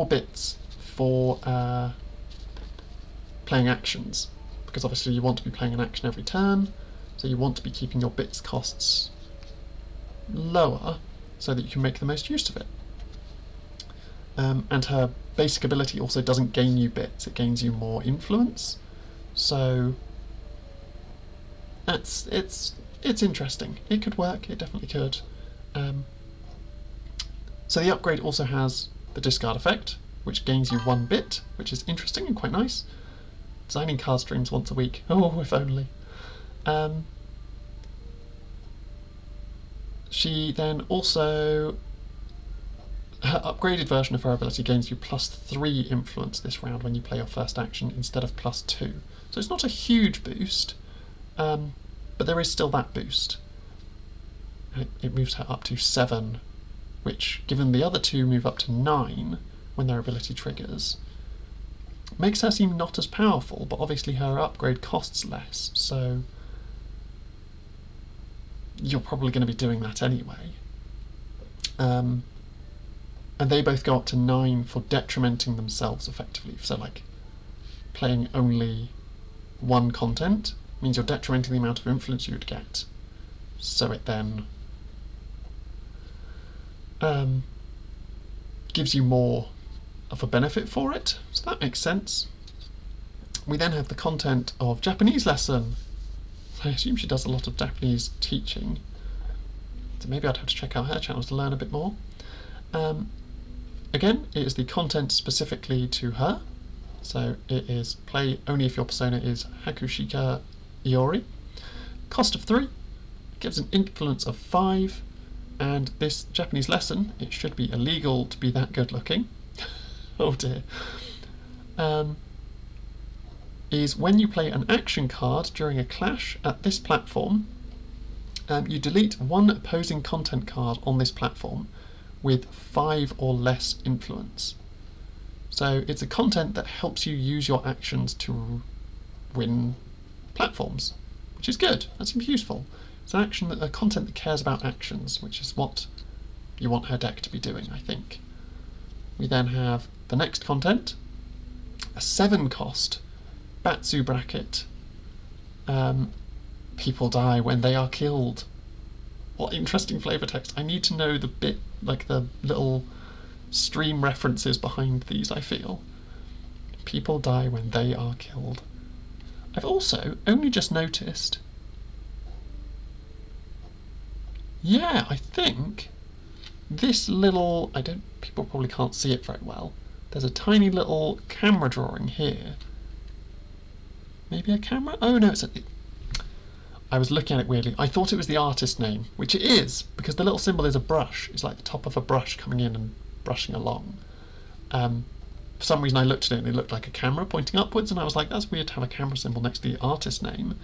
bits for playing actions, because obviously you want to be playing an action every turn, so you want to be keeping your bits costs lower so that you can make the most use of it. And her basic ability also doesn't gain you bits, it gains you more influence, so it's interesting. It could work, it definitely could. So the upgrade also has the discard effect, which gains you 1 bit, which is interesting and quite nice. Designing card streams once a week. Oh, if only. She then also, her upgraded version of her ability gains you +3 influence this round when you play your first action instead of +2. So it's not a huge boost, but there is still that boost. It moves her up to 7, which, given the other 2 move up to 9 when their ability triggers, makes her seem not as powerful, but obviously her upgrade costs less, so you're probably going to be doing that anyway. And they both go up to 9 for detrimenting themselves effectively, so like playing only 1 content means you're detrimenting the amount of influence you would get, so it then gives you more of a benefit for it, so that makes sense. We then have the content of Japanese lesson. I assume she does a lot of Japanese teaching, so maybe I'd have to check out her channel to learn a bit more. Again, it is the content specifically to her, so it is play only if your persona is Hakushika Iori. Cost of 3, gives an influence of 5, and this Japanese lesson, it should be illegal to be that good looking. Oh dear. Is when you play an action card during a clash at this platform, you delete 1 opposing content card on this platform with 5 or less influence. So it's a content that helps you use your actions to win platforms, which is good. That seems useful. It's a content that cares about actions, which is what you want her deck to be doing, I think. We then have the next content, a 7 cost Batsu bracket. People die when they are killed. What interesting flavour text. I need to know the bit, like the little stream references behind these, I feel. People die when they are killed. I've also only just noticed, yeah, I think this little, people probably can't see it very well, there's a tiny little camera drawing here. Maybe a camera? Oh no, I was looking at it weirdly. I thought it was the artist name, which it is, because the little symbol is a brush. It's like the top of a brush coming in and brushing along. For some reason I looked at it and it looked like a camera pointing upwards, and I was like, that's weird to have a camera symbol next to the artist name.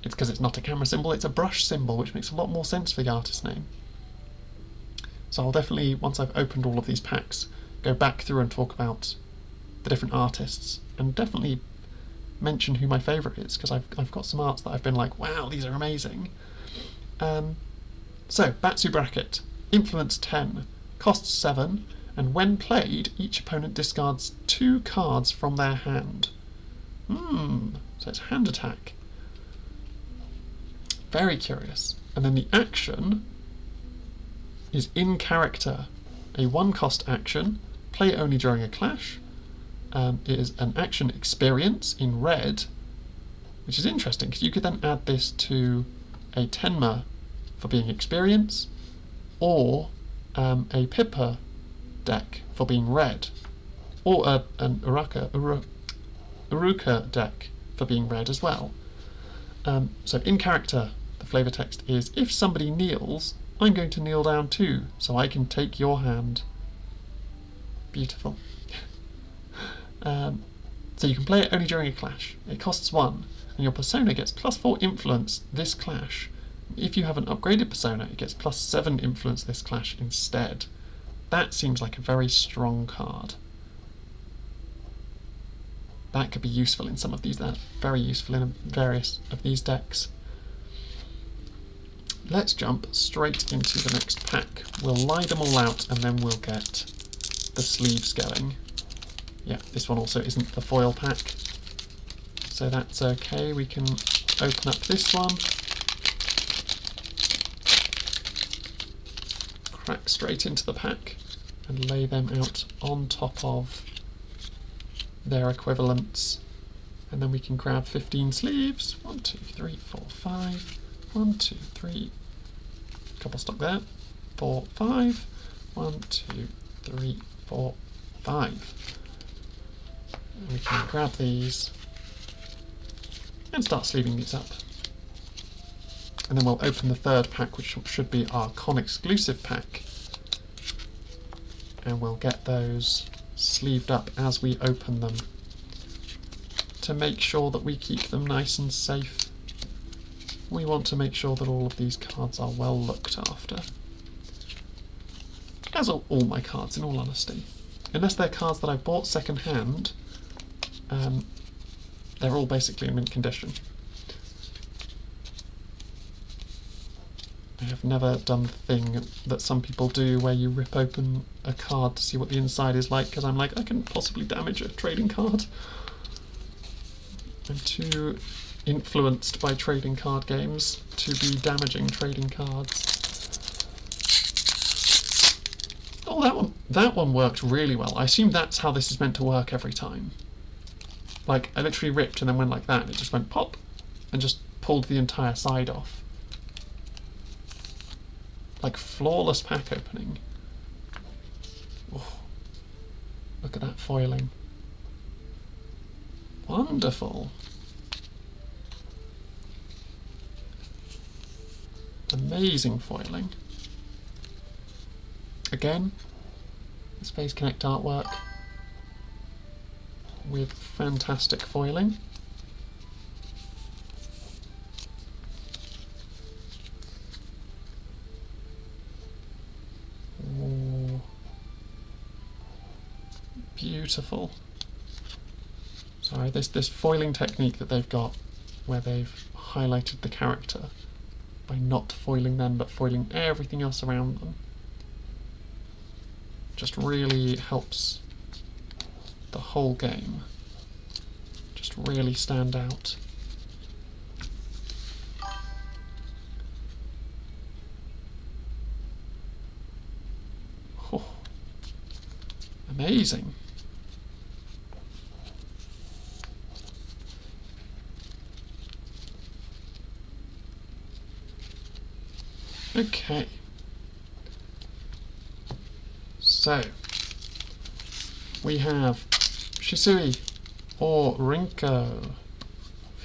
it's because it's not a camera symbol, it's a brush symbol, which makes a lot more sense for the artist name. So I'll definitely, once I've opened all of these packs, go back through and talk about the different artists, and definitely mention who my favourite is, because I've got some arts that I've been like, wow, these are amazing. So, Batsu Bracket, influence 10, costs 7, and when played, each opponent discards 2 cards from their hand. So it's hand attack. Very curious. And then the action is in character, a 1-cost action, play only during a clash. It is an action experience in red, which is interesting because you could then add this to a Tenma for being experience, or a Pippa deck for being red, or an Uruka deck for being red as well. So in character, the flavour text is, if somebody kneels, I'm going to kneel down too, so I can take your hand. Beautiful. So you can play it only during a clash. It costs 1, and your persona gets +4 influence this clash. If you have an upgraded persona, it gets +7 influence this clash instead. That seems like a very strong card. That could be useful in some of these. That's very useful in various of these decks. Let's jump straight into the next pack. We'll lie them all out and then we'll get the sleeves going. Yeah, this one also isn't the foil pack, so that's okay. We can open up this one, crack straight into the pack, and lay them out on top of their equivalents. And then we can grab 15 sleeves. 1, 2, 3, 4, 5. 1, 2, 3. Couple stuck there. 4, 5. 1, 2, 3, 4, 5. And we can grab these and start sleeving these up. And then we'll open the third pack, which should be our con exclusive pack. And we'll get those sleeved up as we open them to make sure that we keep them nice and safe. We want to make sure that all of these cards are well looked after. As are all my cards, in all honesty. Unless they're cards that I bought second hand, they're all basically in mint condition. I have never done the thing that some people do where you rip open a card to see what the inside is like, because I'm like, I can possibly damage a trading card. I'm too influenced by trading card games to be damaging trading cards. Oh, that one worked really well. I assume that's how this is meant to work every time. Like, I literally ripped and then went like that, and it just went pop, and just pulled the entire side off. Like, flawless pack opening. Oh, look at that foiling. Wonderful. Amazing foiling. Again, this Phase Connect artwork with fantastic foiling. Oh, beautiful. Sorry, this foiling technique that they've got, where they've highlighted the character by not foiling them but foiling everything else around them, just really helps the whole game just really stand out. Oh, amazing. Okay. So, we have Shisui or Rinko.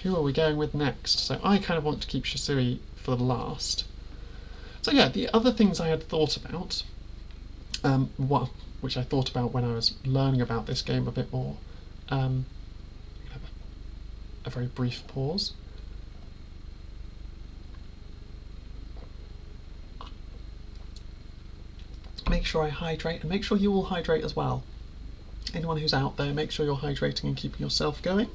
Who are we going with next? So I kind of want to keep Shisui for the last. So yeah, the other things I had thought about, which I thought about when I was learning about this game a bit more, have a very brief pause. make sure I hydrate, and make sure you all hydrate as well. Anyone who's out there, make sure you're hydrating and keeping yourself going.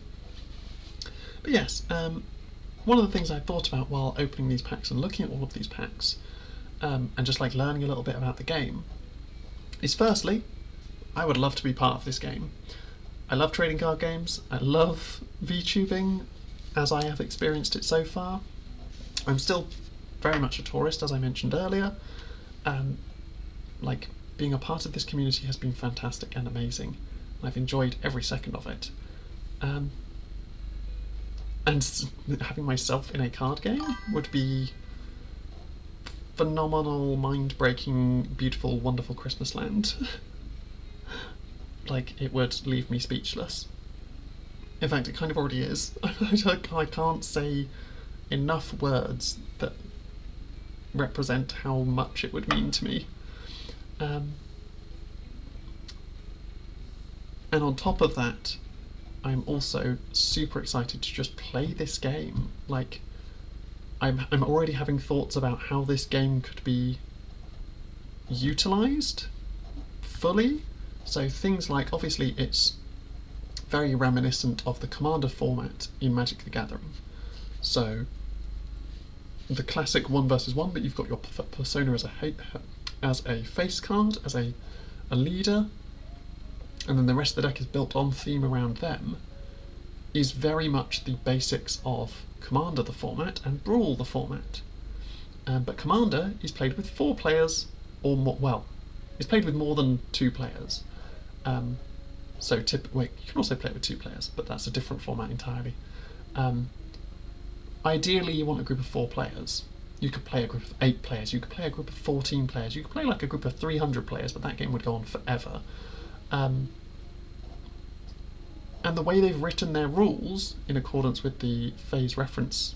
But yes, one of the things I thought about while opening these packs and looking at all of these packs, and just like learning a little bit about the game, is firstly, I would love to be part of this game. I love trading card games, I love VTubing as I have experienced it so far. I'm still very much a tourist, as I mentioned earlier. Like, being a part of this community has been fantastic and amazing. I've enjoyed every second of it. And having myself in a card game would be phenomenal, mind-breaking, beautiful, wonderful Christmas land. Like, it would leave me speechless. In fact, it kind of already is. I can't say enough words that represent how much it would mean to me. And on top of that, I'm also super excited to just play this game. Like, I'm already having thoughts about how this game could be utilised fully. So things like, obviously it's very reminiscent of the Commander format in Magic the Gathering. So the classic 1 versus 1, but you've got your persona as a face card, as a leader, and then the rest of the deck is built on theme around them, is very much the basics of Commander the format and Brawl the format. But Commander is played with 4 players or more. Well, it's played with more than 2 players. So you can also play it with 2 players, but that's a different format entirely. Ideally, you want a group of 4 players. You could play a group of 8 players, you could play a group of 14 players, you could play like a group of 300 players, but that game would go on forever. And the way they've written their rules, in accordance with the phase reference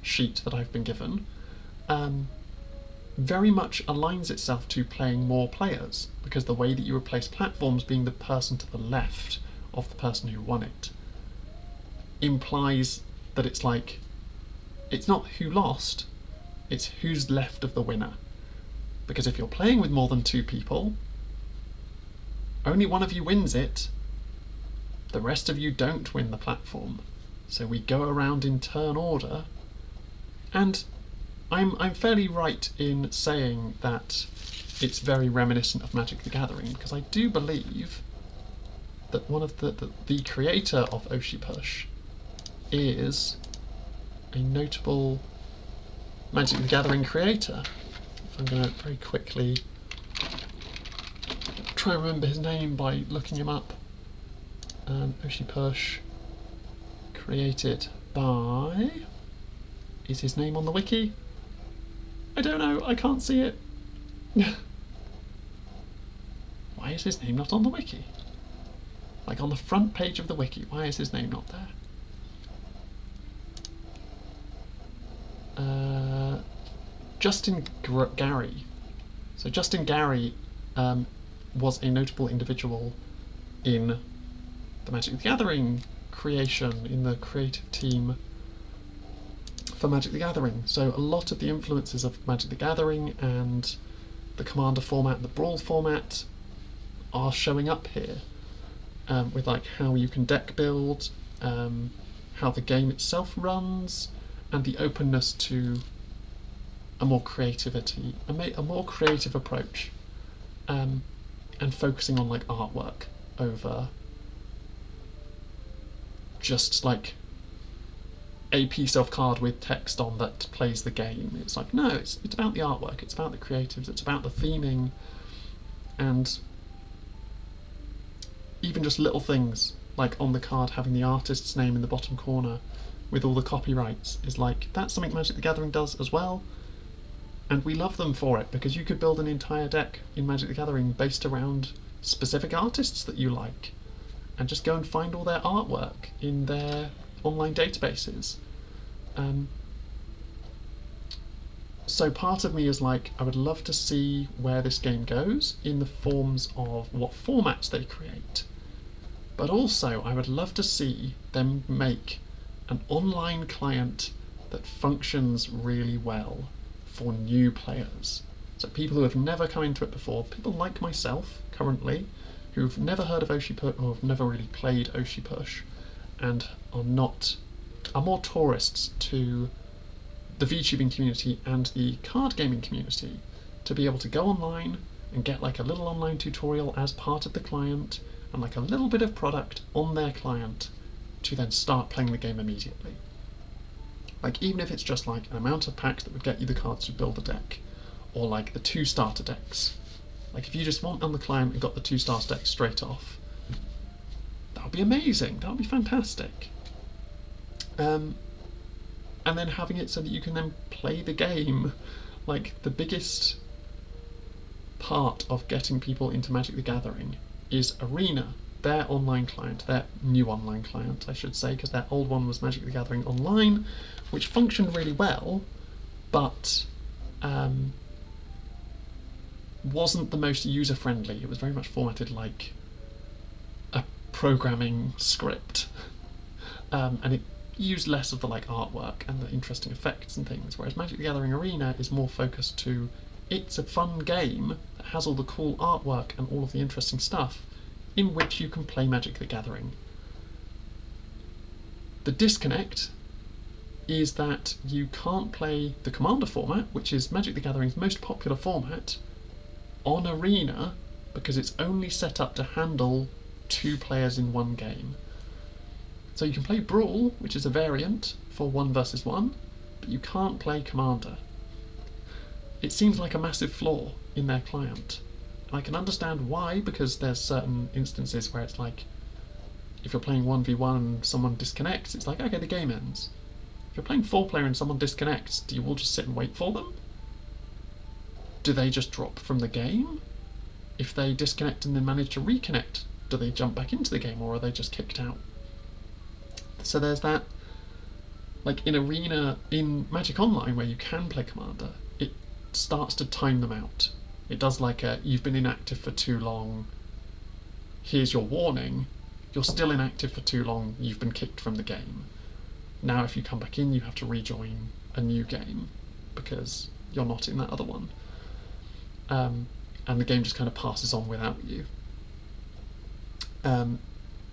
sheet that I've been given, very much aligns itself to playing more players, because the way that you replace platforms being the person to the left of the person who won it implies that it's like, it's not who lost, it's who's left of the winner. Because if you're playing with more than 2 people, only one of you wins it, the rest of you don't win the platform. So we go around in turn order, and I'm fairly right in saying that it's very reminiscent of Magic the Gathering, because I do believe that one of the creator of Oshi Push is a notable Magic the Gathering creator. I'm going to very quickly try and remember his name by looking him up. Oshi Push, created by... Is his name on the wiki? I don't know, I can't see it. Why is his name not on the wiki? Like on the front page of the wiki, why is his name not there? Justin Gary. So Justin Gary was a notable individual in the Magic the Gathering creation, in the creative team for Magic the Gathering. So a lot of the influences of Magic the Gathering and the Commander format, the Brawl format, are showing up here, with like how you can deck build, how the game itself runs, and the openness to a more creative approach, and focusing on like artwork over just like a piece of card with text on that plays the game. It's like, no, it's about the artwork, it's about the creatives, it's about the theming, and even just little things like on the card having the artist's name in the bottom corner with all the copyrights is like, that's something Magic the Gathering does as well, and we love them for it, because you could build an entire deck in Magic the Gathering based around specific artists that you like, and just go and find all their artwork in their online databases. So part of me is like, I would love to see where this game goes in the forms of what formats they create, but also I would love to see them make an online client that functions really well for new players. So people who have never come into it before, people like myself currently, who've never heard of Oshi Push or have never really played Oshi Push, and are more tourists to the VTubing community and the card gaming community, to be able to go online and get like a little online tutorial as part of the client and like a little bit of product on their client to then start playing the game immediately. Like even if it's just like an amount of packs that would get you the cards to build a deck, or like the 2 starter decks. Like if you just want on the client and got the 2 starter decks straight off, that would be amazing, that would be fantastic. And then having it so that you can then play the game. Like the biggest part of getting people into Magic the Gathering is Arena, their online client, their new online client, I should say, because their old one was Magic the Gathering Online, which functioned really well, but wasn't the most user-friendly. It was very much formatted like a programming script, and it used less of the like artwork and the interesting effects and things, whereas Magic the Gathering Arena is more focused to, it's a fun game that has all the cool artwork and all of the interesting stuff in which you can play Magic the Gathering. The disconnect is that you can't play the Commander format, which is Magic the Gathering's most popular format, on Arena because it's only set up to handle 2 players in one game. So you can play Brawl, which is a variant for 1 versus 1, but you can't play Commander. It seems like a massive flaw in their client. And I can understand why, because there's certain instances where it's like, if you're playing 1v1 and someone disconnects, it's like, okay, the game ends. If you're playing 4-player and someone disconnects, do you all just sit and wait for them? Do they just drop from the game? If they disconnect and then manage to reconnect, do they jump back into the game, or are they just kicked out? So there's that, like in Arena, in Magic Online where you can play Commander, it starts to time them out. It does like a, you've been inactive for too long, here's your warning, you're still inactive for too long, you've been kicked from the game. Now if you come back in, you have to rejoin a new game because you're not in that other one. And the game just kind of passes on without you.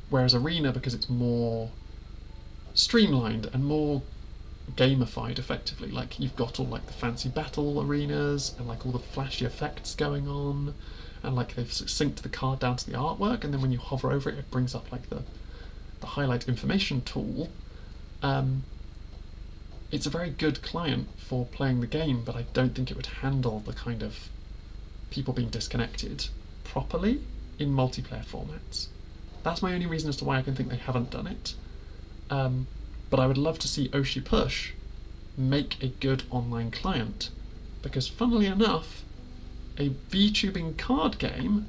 Whereas Arena, because it's more streamlined and more gamified effectively, like you've got all like the fancy battle arenas and like all the flashy effects going on, and like they've synced the card down to the artwork, and then when you hover over it, it brings up like the highlight information tool. It's a very good client for playing the game, but I don't think it would handle the kind of people being disconnected properly in multiplayer formats. That's my only reason as to why I can think they haven't done it. But I would love to see Oshi Push make a good online client, because funnily enough, a VTubing card game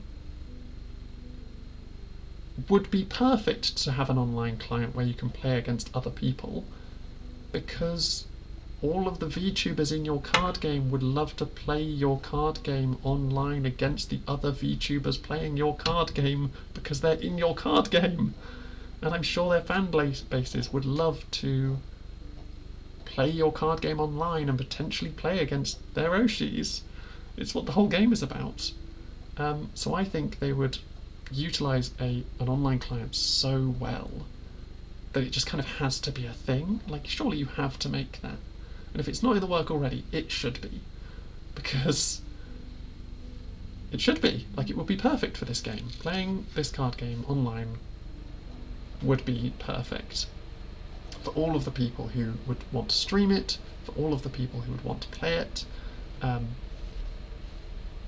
would be perfect to have an online client where you can play against other people, because all of the VTubers in your card game would love to play your card game online against the other VTubers playing your card game because they're in your card game. And I'm sure their fan bases would love to play your card game online and potentially play against their Oshis. It's what the whole game is about. So I think they would utilise an online client so well that it just kind of has to be a thing. Like, surely you have to make that. And if it's not in the work already, it should be. Because it should be. Like, it would be perfect for this game. Playing this card game online would be perfect for all of the people who would want to stream it, for all of the people who would want to play it.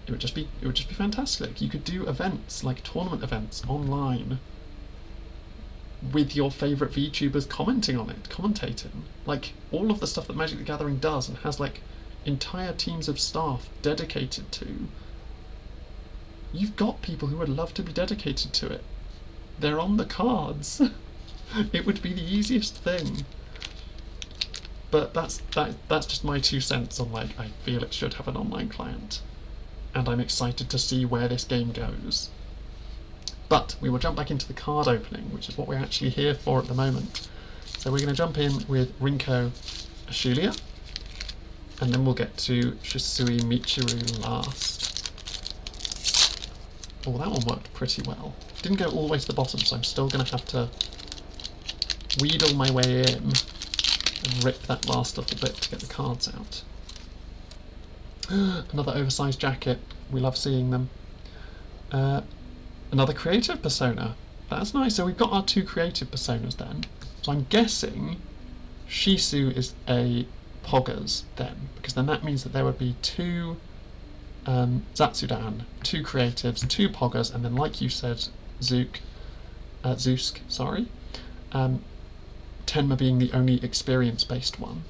It would just be fantastic. You could do events, like tournament events, online with your favourite VTubers commenting on it, commentating. Like, all of the stuff that Magic the Gathering does and has like entire teams of staff dedicated to, you've got people who would love to be dedicated to it. They're on the cards. It would be the easiest thing. But that's just my 2 cents on, like, I feel it should have an online client. And I'm excited to see where this game goes. But we will jump back into the card opening, which is what we're actually here for at the moment. So we're going to jump in with Rinko Ashulia. and then we'll get to Shisui Michiru last. Oh, that one worked pretty well. Didn't go all the way to the bottom, so I'm still going to have to wheedle my way in and rip that last little bit to get the cards out. Another oversized jacket. We love seeing them. Another creative persona. That's nice. So we've got our 2 creative personas then. So I'm guessing Shisu is a Poggers then, because then that means that there would be 2 Zatsudan, 2 creatives, 2 Poggers, and then, like you said, Zeusk, sorry, Tenma being the only experience-based one.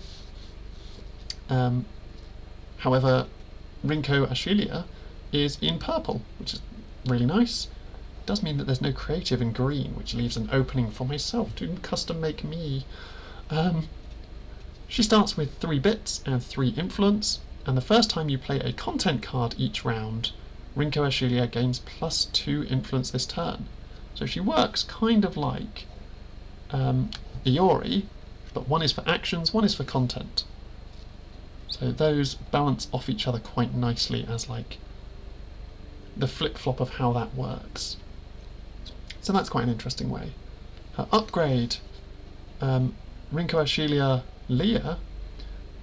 However, Rinko Ashilia is in purple, which is really nice. It does mean that there's no creative in green, which leaves an opening for myself to custom make me. She starts with 3 bits and 3 influence, and the first time you play a content card each round, Rinko Ashilia gains +2 influence this turn. So she works kind of like Iori, but one is for actions, one is for content. So those balance off each other quite nicely as like the flip-flop of how that works. So that's quite an interesting way. Her upgrade, Rinko Ashilia Leah,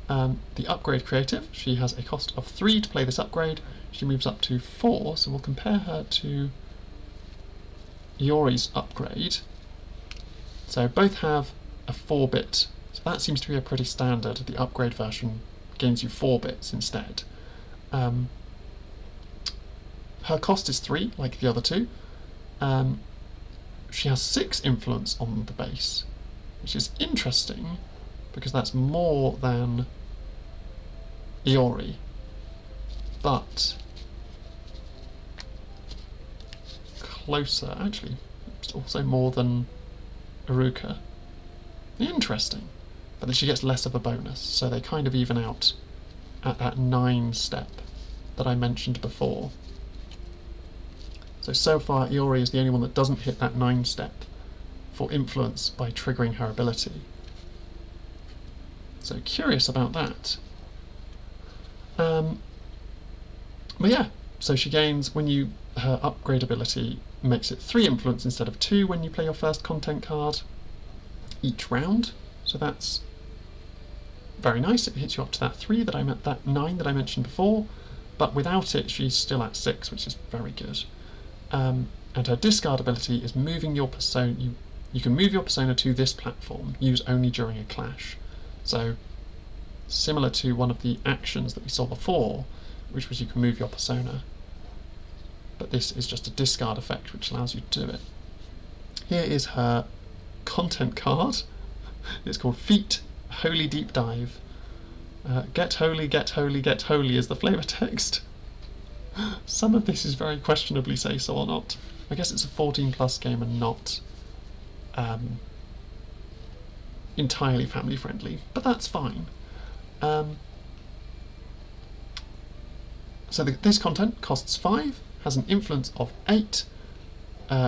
the upgrade creative, she has a cost of 3 to play this upgrade. She moves up to 4, so we'll compare her to Iori's upgrade. So both have a 4-bit, so that seems to be a pretty standard. The upgrade version gains you 4 bits instead. Her cost is 3, like the other 2. She has 6 influence on the base, which is interesting because that's more than Iori, but closer, actually. It's also more than Iruka. Interesting. But then she gets less of a bonus, so they kind of even out at that 9 step that I mentioned before. So far Iori is the only one that doesn't hit that 9 step for influence by triggering her ability. So curious about that. But yeah, so she gains, her upgrade ability makes it 3 influence instead of 2 when you play your first content card each round. So that's very nice. It hits you up to that 3 that 9 that I mentioned before, but without it she's still at 6, which is very good. And her discard ability is moving your persona. You can move your persona to this platform, use only during a clash. So similar to one of the actions that we saw before, which was you can move your persona. But this is just a discard effect which allows you to do it. Here is her content card. It's called Feet Holy Deep Dive. Get holy, get holy, get holy is the flavor text. Some of this is very questionably say so or not. I guess it's a 14+ game and not entirely family friendly, but that's fine. So this content costs 5, has an influence of 8,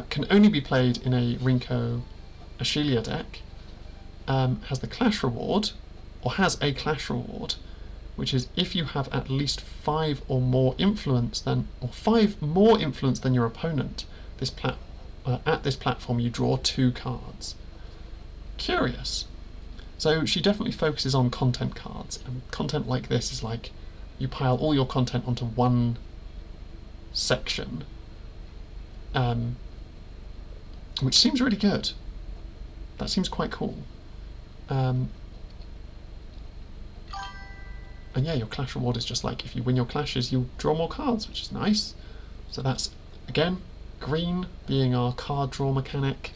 can only be played in a Rinko Ashilia deck, has the clash reward, or has a clash reward, which is if you have at least 5 or more influence than, or 5 more influence than your opponent, at this platform you draw 2 cards. Curious. So she definitely focuses on content cards, and content like this is like you pile all your content onto one section, which seems really good. That seems quite cool. And yeah, your clash reward is just like if you win your clashes you draw more cards, which is nice. So that's, again, green being our card draw mechanic.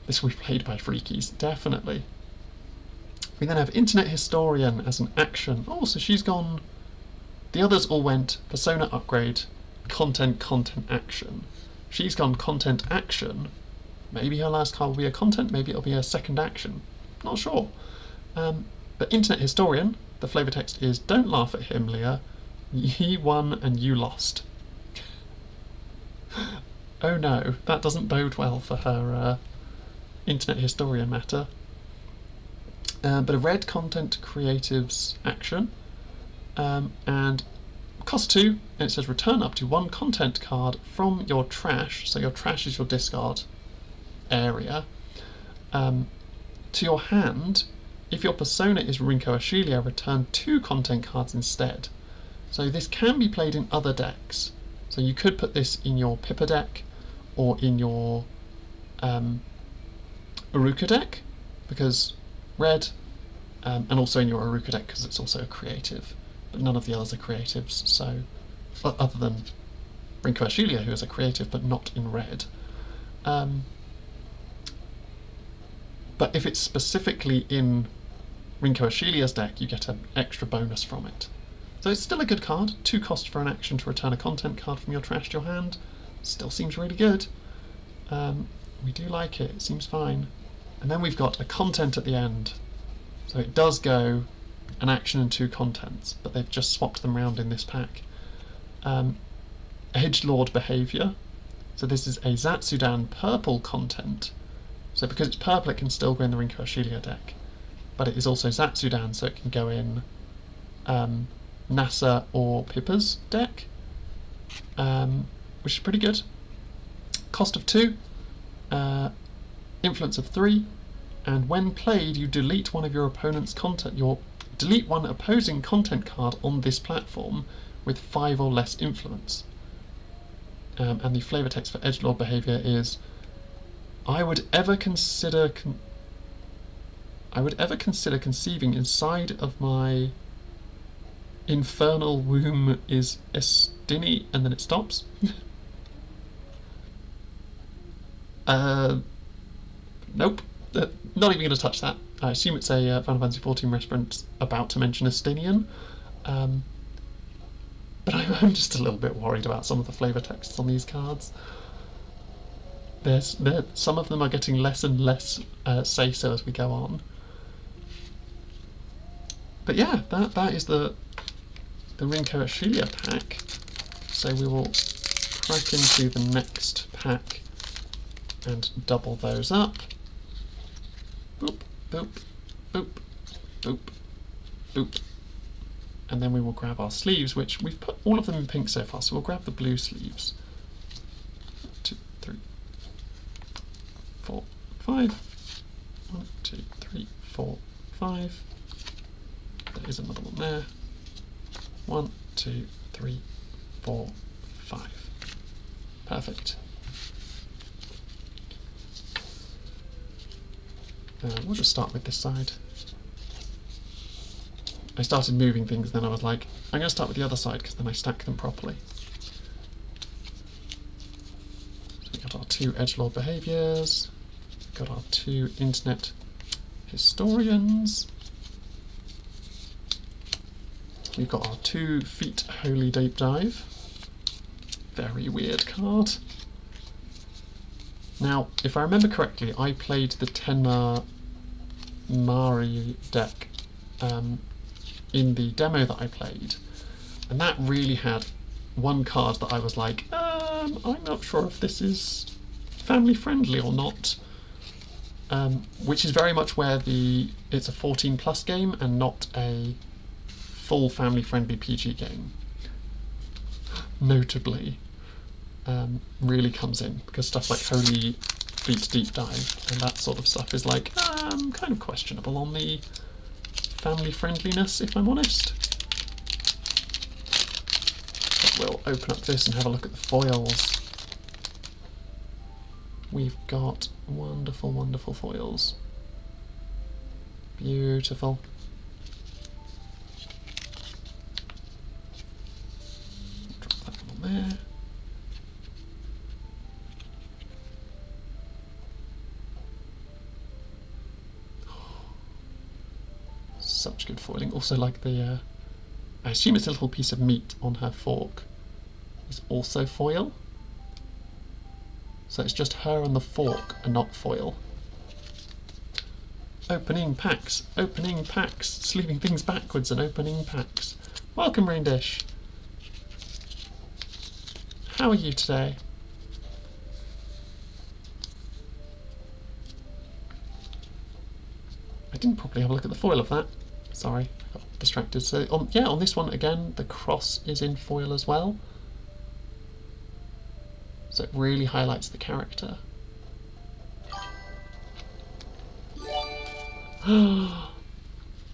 This will be played by freakies, definitely. We then have Internet Historian as an action. Oh, so she's gone... The others all went Persona Upgrade, Content, Content, Action. She's gone Content, Action. Maybe her last card will be a Content, maybe it'll be a second action. Not sure. But Internet Historian, the flavour text is, don't laugh at him, Leah. He won and you lost. Oh no, that doesn't bode well for her Internet Historian matter. but a red content creatives action, and cost 2, and it says return up to 1 content card from your trash, so your trash is your discard area, to your hand. If your persona is Rinko Ashilia, return 2 content cards instead. So this can be played in other decks. So you could put this in your Pippa deck, or in your Uruka deck, because red, and also in your Uruka deck because it's also a creative, but none of the others are creatives, so other than Rinko Ashilia, who is a creative but not in red. But if it's specifically in Rinko Ashilia's deck, you get an extra bonus from it. So it's still a good card. 2 cost for an action to return a content card from your trash to your hand. Still seems really good. We do like it. It seems fine. And then we've got a content at the end. So it does go an action and 2 contents, but they've just swapped them around in this pack. Edgelord Behaviour. So this is a Zatsudan purple content. So because it's purple, it can still go in the Rinko Ashilia deck. But it is also Zatsudan, so it can go in Nasa or Pippa's deck, which is pretty good. Cost of 2, influence of 3, and when played, you delete one of your opponent's content. Delete one opposing content card on this platform with 5 or less influence. And the flavor text for Edgelord Behaviour is: I would ever consider conceiving inside of my infernal womb is Estini, and then it stops. Nope, not even going to touch that. I assume it's a Final Fantasy XIV reference about to mention Estinian, but I'm just a little bit worried about some of the flavor texts on these cards. Some of them are getting less and less say-so as we go on. But yeah, that is the Rinko Ashilia pack. So we will crack into the next pack and double those up. Boop, boop, boop, boop, boop. And then we will grab our sleeves, which we've put all of them in pink so far, so we'll grab the blue sleeves. 2, 3, 4, 5. 1, 2, 3, 4, 5. There is another one there. 1, 2, 3, 4, 5. Perfect. We'll just start with this side. I started moving things, then I was like, I'm going to start with the other side because then I stack them properly. So we got our 2 Edgelord Behaviours, got our 2 Internet Historians, we've got our 2 Feet Holy Deep Dive. Very weird card. Now, if I remember correctly, I played the Tenma Mari deck in the demo that I played, and that really had one card that I was like, I'm not sure if this is family friendly or not, which is very much where it's a 14+ game and not a full family friendly PG game, notably. Really comes in, because stuff like Holy Feet Deep Dive and that sort of stuff is like kind of questionable on the family friendliness, if I'm honest. But we'll open up this and have a look at the foils. We've got wonderful, wonderful foils. Beautiful. Drop that one on there. Such good foiling. Also, like the, I assume it's a little piece of meat on her fork is also foil. So it's just her and the fork and not foil. Opening packs, sleeving things backwards and opening packs. Welcome, Rain Dish. How are you today? I didn't probably have a look at the foil of that. Sorry, I got distracted. So on this one again, the cross is in foil as well. So it really highlights the character.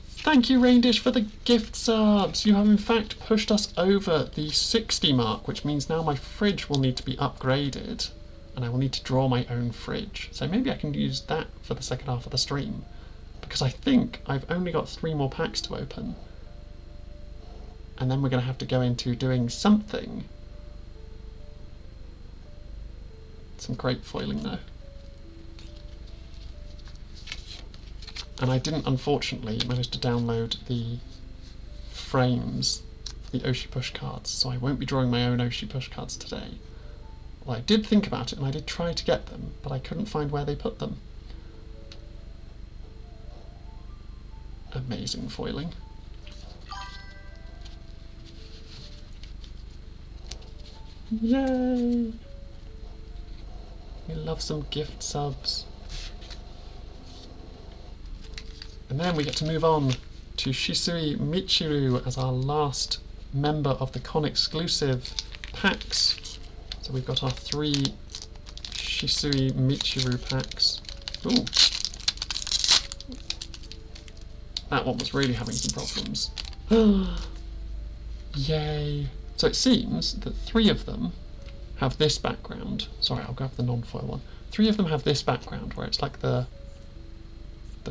Thank you, Raindish, for the gift subs. You have in fact pushed us over the 60 mark, which means now my fridge will need to be upgraded, and I will need to draw my own fridge. So maybe I can use that for the second half of the stream, because I think I've only got 3 more packs to open, and then we're going to have to go into doing something. Some great foiling though. And I didn't, unfortunately, manage to download the frames for the Oshi Push cards, so I won't be drawing my own Oshi Push cards today. Well, I did think about it, and I did try to get them, but I couldn't find where they put them. Amazing foiling. Yay! We love some gift subs. And then we get to move on to Shisui Michiru as our last member of the con exclusive packs. So we've got our 3 Shisui Michiru packs. Ooh. That one was really having some problems. Yay. So it seems that 3 of them have this background. Sorry, I'll grab the non-foil one. 3 of them have this background where it's like the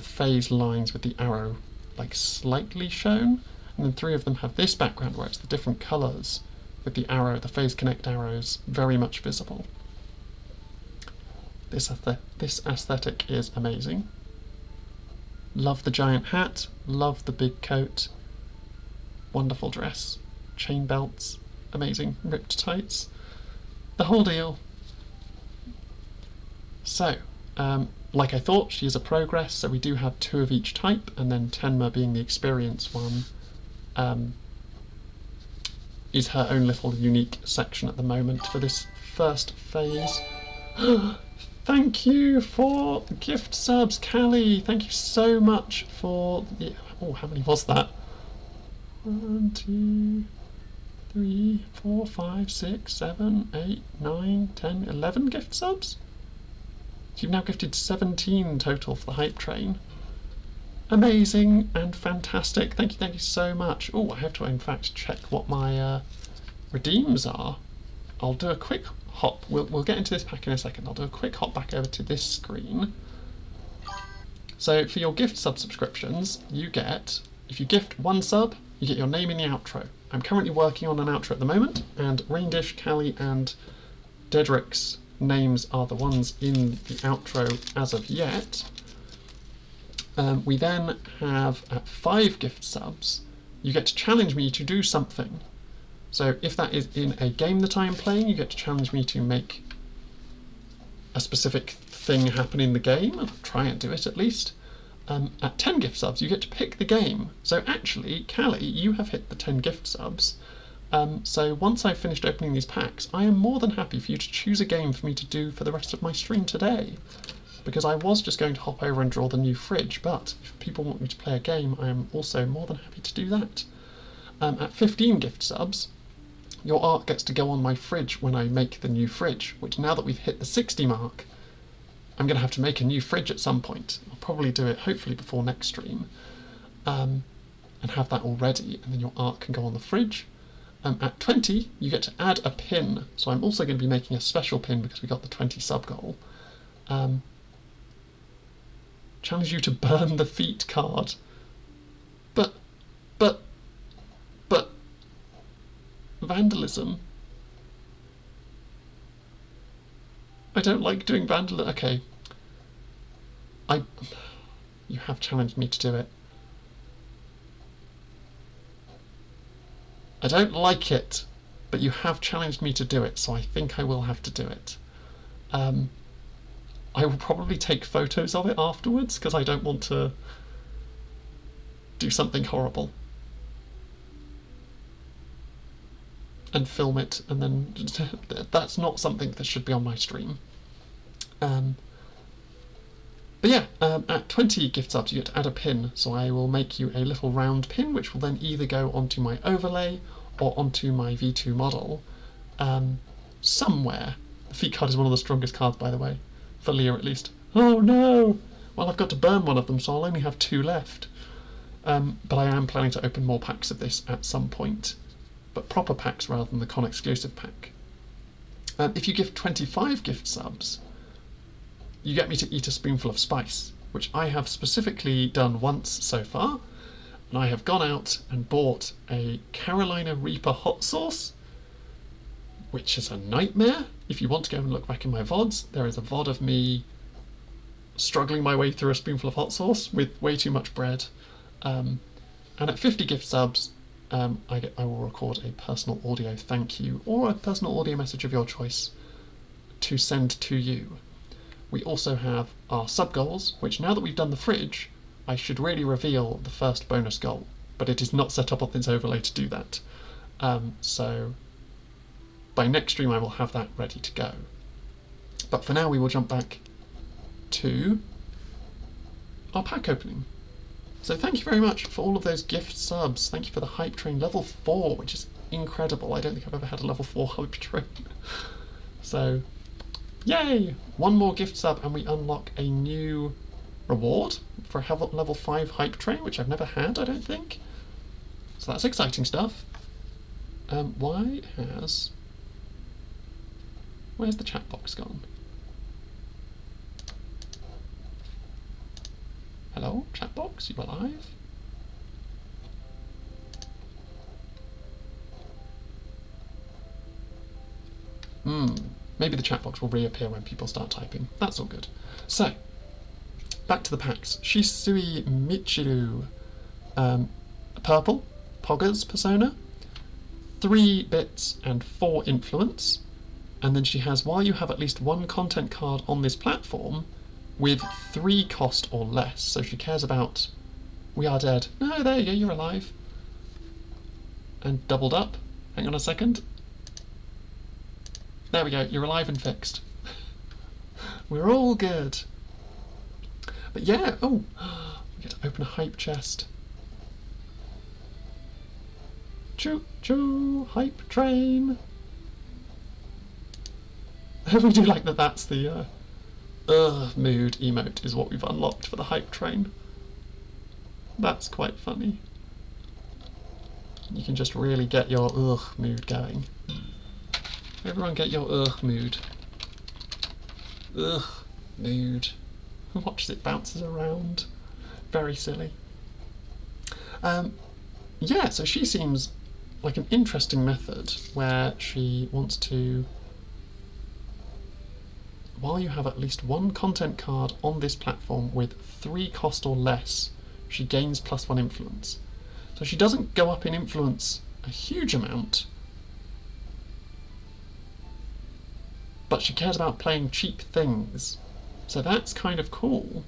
phase lines with the arrow like slightly shown, and then 3 of them have this background where it's the different colours with the arrow, the phase connect arrows, very much visible. This aesthetic is amazing. Love the giant hat, love the big coat, wonderful dress, chain belts, amazing ripped tights, the whole deal. So, like I thought, she is a progress, so we do have 2 of each type, and then Tenma, being the experience one, is her own little unique section at the moment for this first phase. Thank you for gift subs, Callie! Thank you so much for the... Oh, how many was that? 1, 2, 3, 4, 5, 6, 7, 8, 9, 10, 11 gift subs? So you've now gifted 17 total for the hype train. Amazing and fantastic. Thank you so much. Oh, I have to in fact check what my redeems are. I'll do a quick hop. We'll get into this pack in a second. I'll do a quick hop back over to this screen. So for your gift sub subscriptions, you get, if you gift 1 sub, you get your name in the outro. I'm currently working on an outro at the moment, and Raindish, Callie and Dedrick's names are the ones in the outro as of yet. We then have, at 5 gift subs, you get to challenge me to do something. So if that is in a game that I am playing, you get to challenge me to make a specific thing happen in the game, and I'll try and do it at least. At 10 gift subs, you get to pick the game. So actually, Callie, you have hit the 10 gift subs. So once I've finished opening these packs, I am more than happy for you to choose a game for me to do for the rest of my stream today. Because I was just going to hop over and draw the new fridge, but if people want me to play a game, I am also more than happy to do that. At 15 gift subs, your art gets to go on my fridge when I make the new fridge, which now that we've hit the 60 mark, I'm going to have to make a new fridge at some point. I'll probably do it hopefully before next stream, and have that all ready, and then your art can go on the fridge. At 20, you get to add a pin, so I'm also going to be making a special pin because we got the 20 sub goal. Challenge you to burn the feet card. But vandalism. I don't like doing vandalism. Okay. You have challenged me to do it. I don't like it, but you have challenged me to do it, so I think I will have to do it. I will probably take photos of it afterwards, because I don't want to do something horrible. And film it, and then that's not something that should be on my stream. But yeah, at 20 gift subs you get to add a pin, so I will make you a little round pin which will then either go onto my overlay or onto my V2 model somewhere. The feat card is one of the strongest cards, by the way, for Leah at least. Oh no! Well, I've got to burn one of them, so I'll only have 2 left. But I am planning to open more packs of this at some point, but proper packs rather than the con exclusive pack. If you give 25 gift subs, you get me to eat a spoonful of spice, which I have specifically done once so far, and I have gone out and bought a Carolina Reaper hot sauce, which is a nightmare. If you want to go and look back in my VODs, there is a VOD of me struggling my way through a spoonful of hot sauce with way too much bread. And at 50 gift subs, I will record a personal audio thank you or a personal audio message of your choice to send to you. We also have our sub goals, which now that we've done the fridge, I should really reveal the first bonus goal, but it is not set up on this overlay to do that. So by next stream I will have that ready to go. But for now we will jump back to our pack opening. So thank you very much for all of those gift subs. Thank you for the hype train level 4, which is incredible. I don't think I've ever had a level 4 hype train. So yay! One more gift sub and we unlock a new reward for a level 5 hype train, which I've never had, I don't think. So that's exciting stuff. Where's the chat box gone? Hello, chat box, you alive? Maybe the chat box will reappear when people start typing. That's all good. So, back to the packs. Shisui Michiru, purple, Pogger's persona, 3 bits and 4 influence, and then she has, while you have at least 1 content card on this platform, with 3 cost or less. So she cares about we are dead. No, there you go, you're alive. And doubled up. Hang on a second. There we go, you're alive and fixed. We're all good. But yeah, oh, we get to open a hype chest. Choo choo, hype train. We do like that that's the mood emote is what we've unlocked for the hype train. That's quite funny. You can just really get your mood going. Everyone get your mood. Mood. Watch as it bounces around. Very silly. Yeah, so she seems like an interesting method where she wants to, while you have at least 1 content card on this platform with 3 cost or less, she gains +1 influence. So she doesn't go up in influence a huge amount, but she cares about playing cheap things. So that's kind of cool.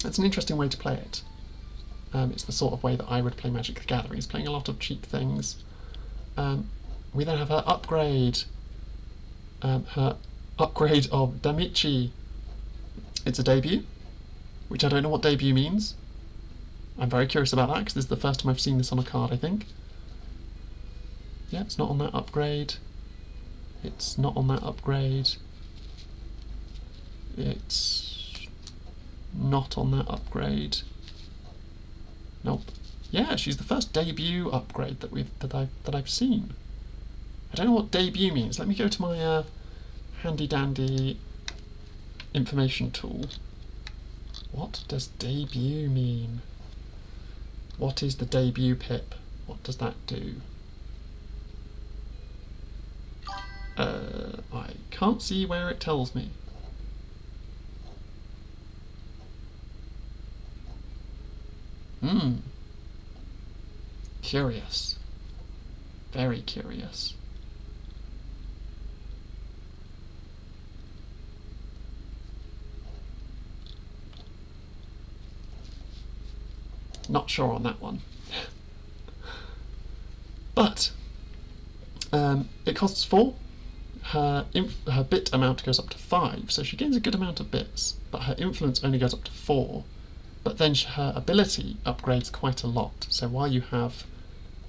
That's an interesting way to play it. It's the sort of way that I would play Magic the Gathering, is playing a lot of cheap things. We then have her upgrade. Her upgrade of Damichi. It's a debut, which I don't know what debut means. I'm very curious about that, because this is the first time I've seen this on a card, I think. Yeah, it's not on that upgrade. It's not on that upgrade. It's not on that upgrade. Nope. Yeah, she's the first debut upgrade that I've seen. I don't know what debut means. Let me go to my handy dandy information tool. What does debut mean? What is the debut pip? What does that do? I can't see where it tells me. Curious. Very curious. Not sure on that one. But it costs 4. her bit amount goes up to 5, so she gains a good amount of bits, but her influence only goes up to 4. But then her ability upgrades quite a lot, so while you have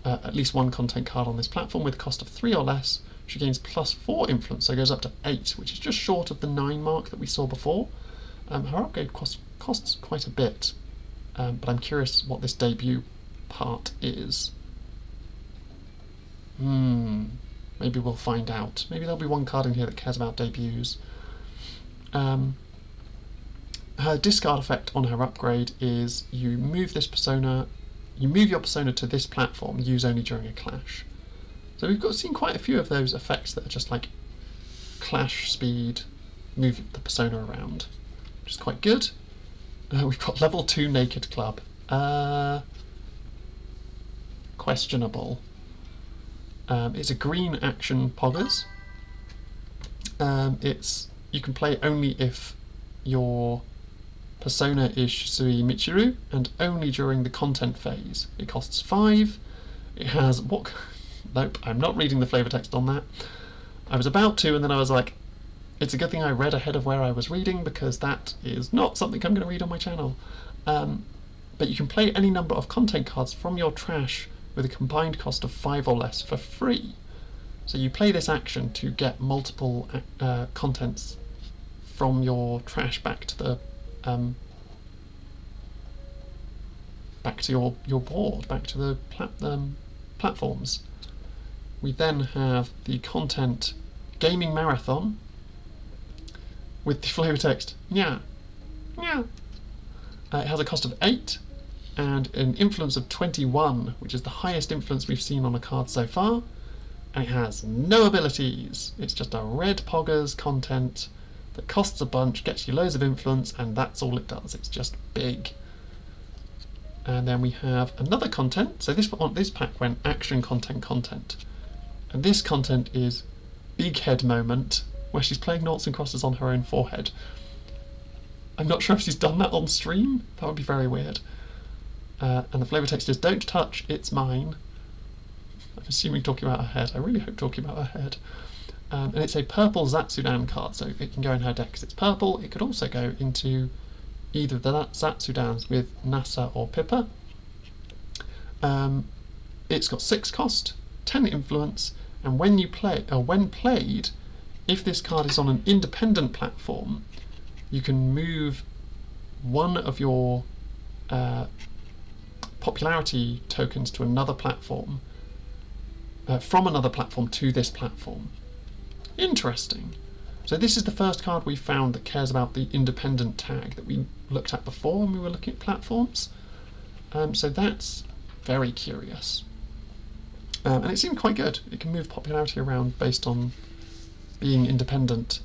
at least one content card on this platform with a cost of 3 or less, she gains plus 4 influence, so it goes up to 8, which is just short of the 9 mark that we saw before. Her upgrade costs quite a bit, but I'm curious what this debut part is. Maybe we'll find out. Maybe there'll be one card in here that cares about debuts. Her discard effect on her upgrade is you move your persona to this platform, use only during a clash. So we've seen quite a few of those effects that are just like clash speed, move the persona around, which is quite good. We've got level 2 Naked Club. Questionable. It's a green action poggers. You can play only if your persona is Shisui Michiru, and only during the content phase. It costs 5. It has what? Nope, I'm not reading the flavour text on that. I was about to, and then I was like, it's a good thing I read ahead of where I was reading, because that is not something I'm going to read on my channel. But you can play any number of content cards from your trash with a combined cost of 5 or less for free. So you play this action to get multiple contents from your trash back to the back to your board, back to the platforms. We then have the content gaming marathon with the flavor text nya nya. It has a cost of 8 and an influence of 21, which is the highest influence we've seen on a card so far. And it has no abilities. It's just a red poggers content that costs a bunch, gets you loads of influence, and that's all it does. It's just big. And then we have another content. So this pack went action content. And this content is Big Head Moment, where she's playing noughts and crosses on her own forehead. I'm not sure if she's done that on stream. That would be very weird. And the flavour text is don't touch, it's mine. I'm assuming talking about her head. I really hope talking about her head. And it's a purple Zatsudan card, so it can go in her deck because it's purple. It could also go into either of the Zatsudans with Nasa or Pippa. It's got 6 cost, 10 influence, and when played, if this card is on an independent platform, you can move one of your popularity tokens to another platform, from another platform to this platform. Interesting. So this is the first card we found that cares about the independent tag that we looked at before when we were looking at platforms. So that's very curious. And it seemed quite good. It can move popularity around based on being independent.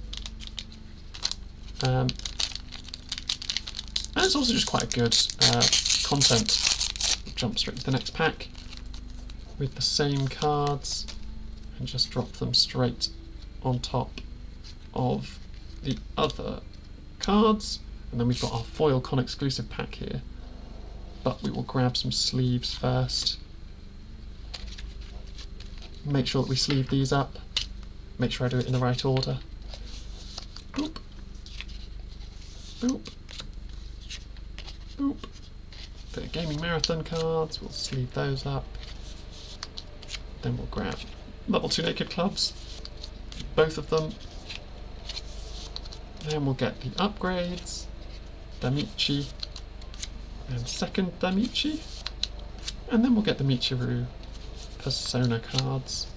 And it's also just quite a good content. Jump straight to the next pack with the same cards and just drop them straight on top of the other cards. And then we've got our foil con exclusive pack here, but we will grab some sleeves first. Make sure that we sleeve these up. Make sure I do it in the right order. Boop. Boop. Boop. The gaming marathon cards, we'll sleeve those up. Then we'll grab level 2 Naked Clubs, both of them. Then we'll get the upgrades, Damichi and second Damichi. And then we'll get the Michiru Persona cards.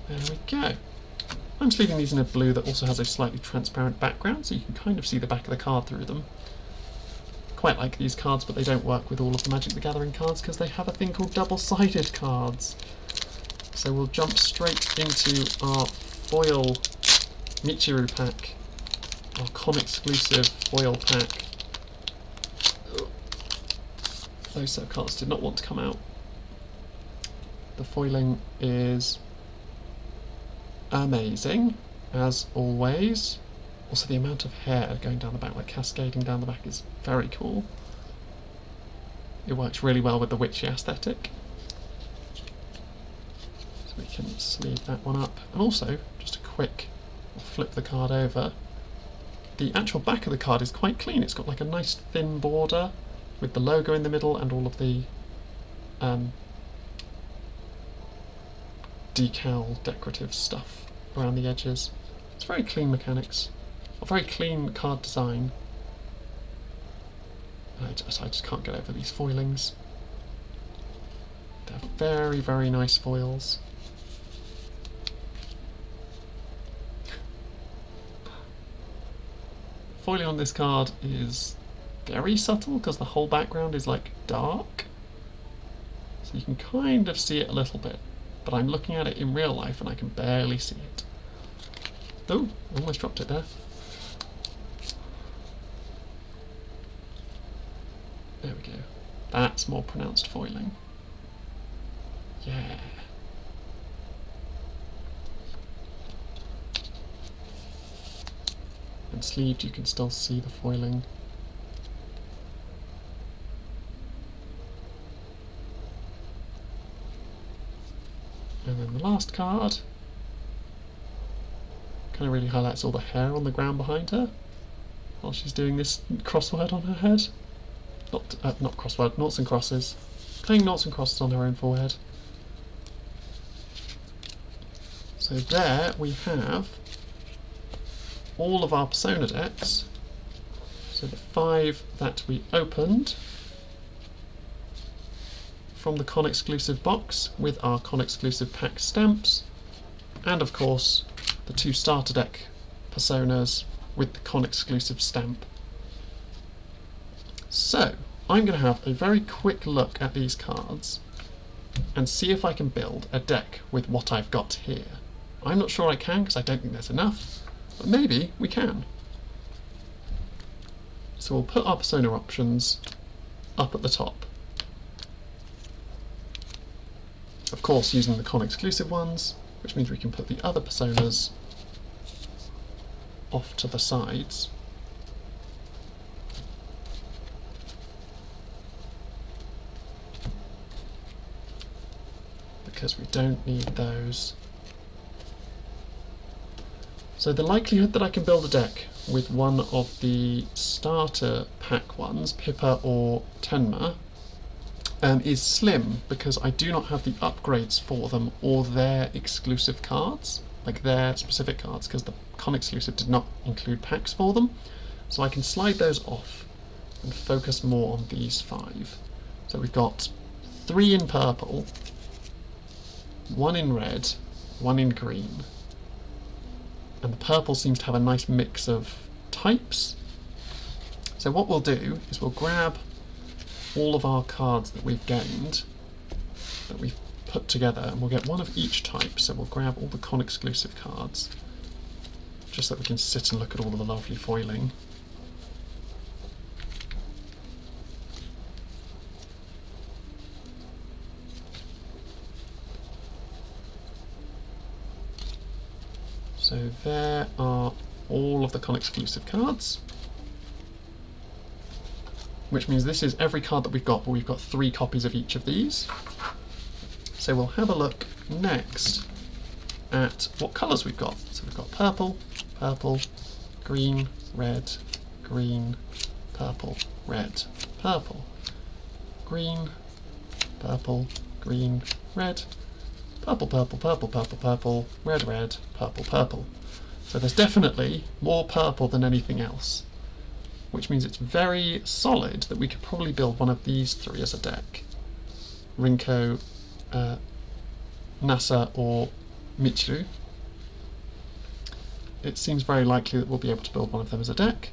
There we go. I'm sleeving these in a blue that also has a slightly transparent background, so you can kind of see the back of the card through them. Quite like these cards, but they don't work with all of the Magic the Gathering cards because they have a thing called double-sided cards. So we'll jump straight into our foil Michiru pack, our con-exclusive foil pack. Those set of cards did not want to come out. The foiling is amazing, as always. Also, the amount of hair going down the back, like cascading down the back, is very cool. It works really well with the witchy aesthetic. So We can sleeve that one up. And also, just a quick, we'll flip the card over. The actual back of the card is quite clean. It's got like a nice thin border with the logo in the middle and all of the decal decorative stuff around the edges. It's very clean mechanics, a very clean card design. I just can't get over these foilings. They're very, very nice foils. Foiling on this card is very subtle because the whole background is like dark, so you can kind of see it a little bit, but I'm looking at it in real life and I can barely see it. Oh, almost dropped it there. There we go. That's more pronounced foiling. Yeah. And sleeved, you can still see the foiling. And then the last card kind of really highlights all the hair on the ground behind her while she's doing this crossword on her head. Not crossword, noughts and crosses. Playing noughts and crosses on her own forehead. So there we have all of our Persona decks. So the 5 that we opened from the con exclusive box with our con exclusive pack stamps, and of course the 2 starter deck Personas with the con exclusive stamp. So I'm going to have a very quick look at these cards and see if I can build a deck with what I've got here. I'm not sure I can because I don't think there's enough, but maybe we can. So we'll put our Persona options up at the top. Of course using the con exclusive ones, which means we can put the other Personas off to the sides. Because we don't need those. So the likelihood that I can build a deck with one of the starter pack ones, Pippa or Tenma, is slim, because I do not have the upgrades for them or their exclusive cards, like their specific cards, because the con exclusive did not include packs for them. So I can slide those off and focus more on these 5. So we've got 3 in purple, 1 in red, 1 in green. And the purple seems to have a nice mix of types. So what we'll do is we'll grab all of our cards that we've gained, that we've put together, and we'll get 1 of each type. So we'll grab all the con exclusive cards, just so that we can sit and look at all of the lovely foiling. So there are all of the con exclusive cards, which means this is every card that we've got, but we've got 3 copies of each of these. So we'll have a look next at what colours we've got. So we've got purple, purple, green, red, green, purple, red, purple, green, purple, green, red, purple, purple, purple, purple, purple, red, red, purple, purple. So there's definitely more purple than anything else, which means it's very solid that we could probably build one of these 3 as a deck. Rinko, Nasa or Michiru. It seems very likely that we'll be able to build one of them as a deck.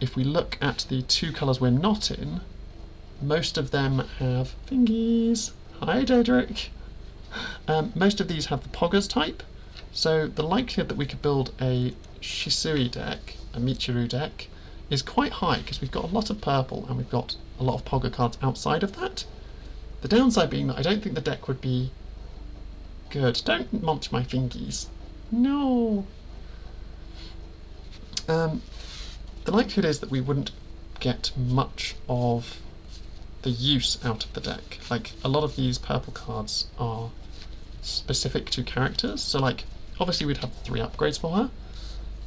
If we look at the 2 colours we're not in, most of them have fingies. Hi, Dodric. Most of these have the Poggers type, so the likelihood that we could build a Shisui deck, a Michiru deck, is quite high because we've got a lot of purple and we've got a lot of Pogger cards outside of that. The downside being that I don't think the deck would be good. Don't munch my fingies. No. The likelihood is that we wouldn't get much of the use out of the deck. Like, a lot of these purple cards are specific to characters. So like, obviously we'd have 3 upgrades for her.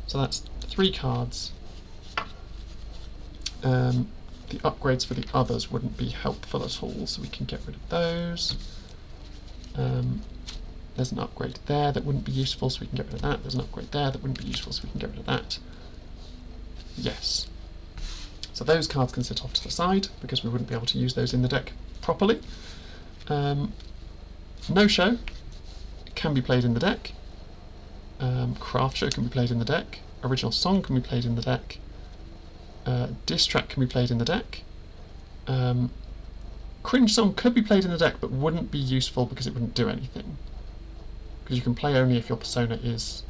So that's 3 cards. The upgrades for the others wouldn't be helpful at all, so we can get rid of those. There's an upgrade there that wouldn't be useful, so we can get rid of that. There's an upgrade there that wouldn't be useful, so we can get rid of that. Yes. So those cards can sit off to the side, because we wouldn't be able to use those in the deck properly. No Show can be played in the deck. Craft Show can be played in the deck. Original Song can be played in the deck. Diss Track can be played in the deck. Cringe Song could be played in the deck, but wouldn't be useful because it wouldn't do anything. Because you can play only if your persona is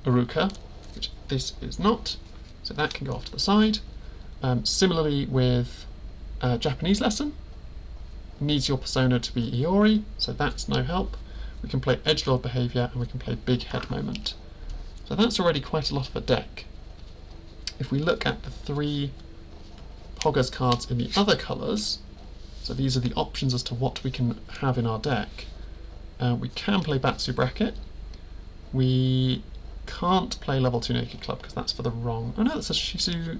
Uruka, which this is not, so that can go off to the side. Similarly with Japanese Lesson, needs your persona to be Iori, so that's no help. We can play Edgelord Behaviour and we can play Big Head Moment. So that's already quite a lot of a deck. If we look at the 3 Poggers cards in the other colours, so these are the options as to what we can have in our deck. We can play Batsu Bracket. We can't play Level 2 Naked Club because that's for the wrong... Oh no, that's a Shizu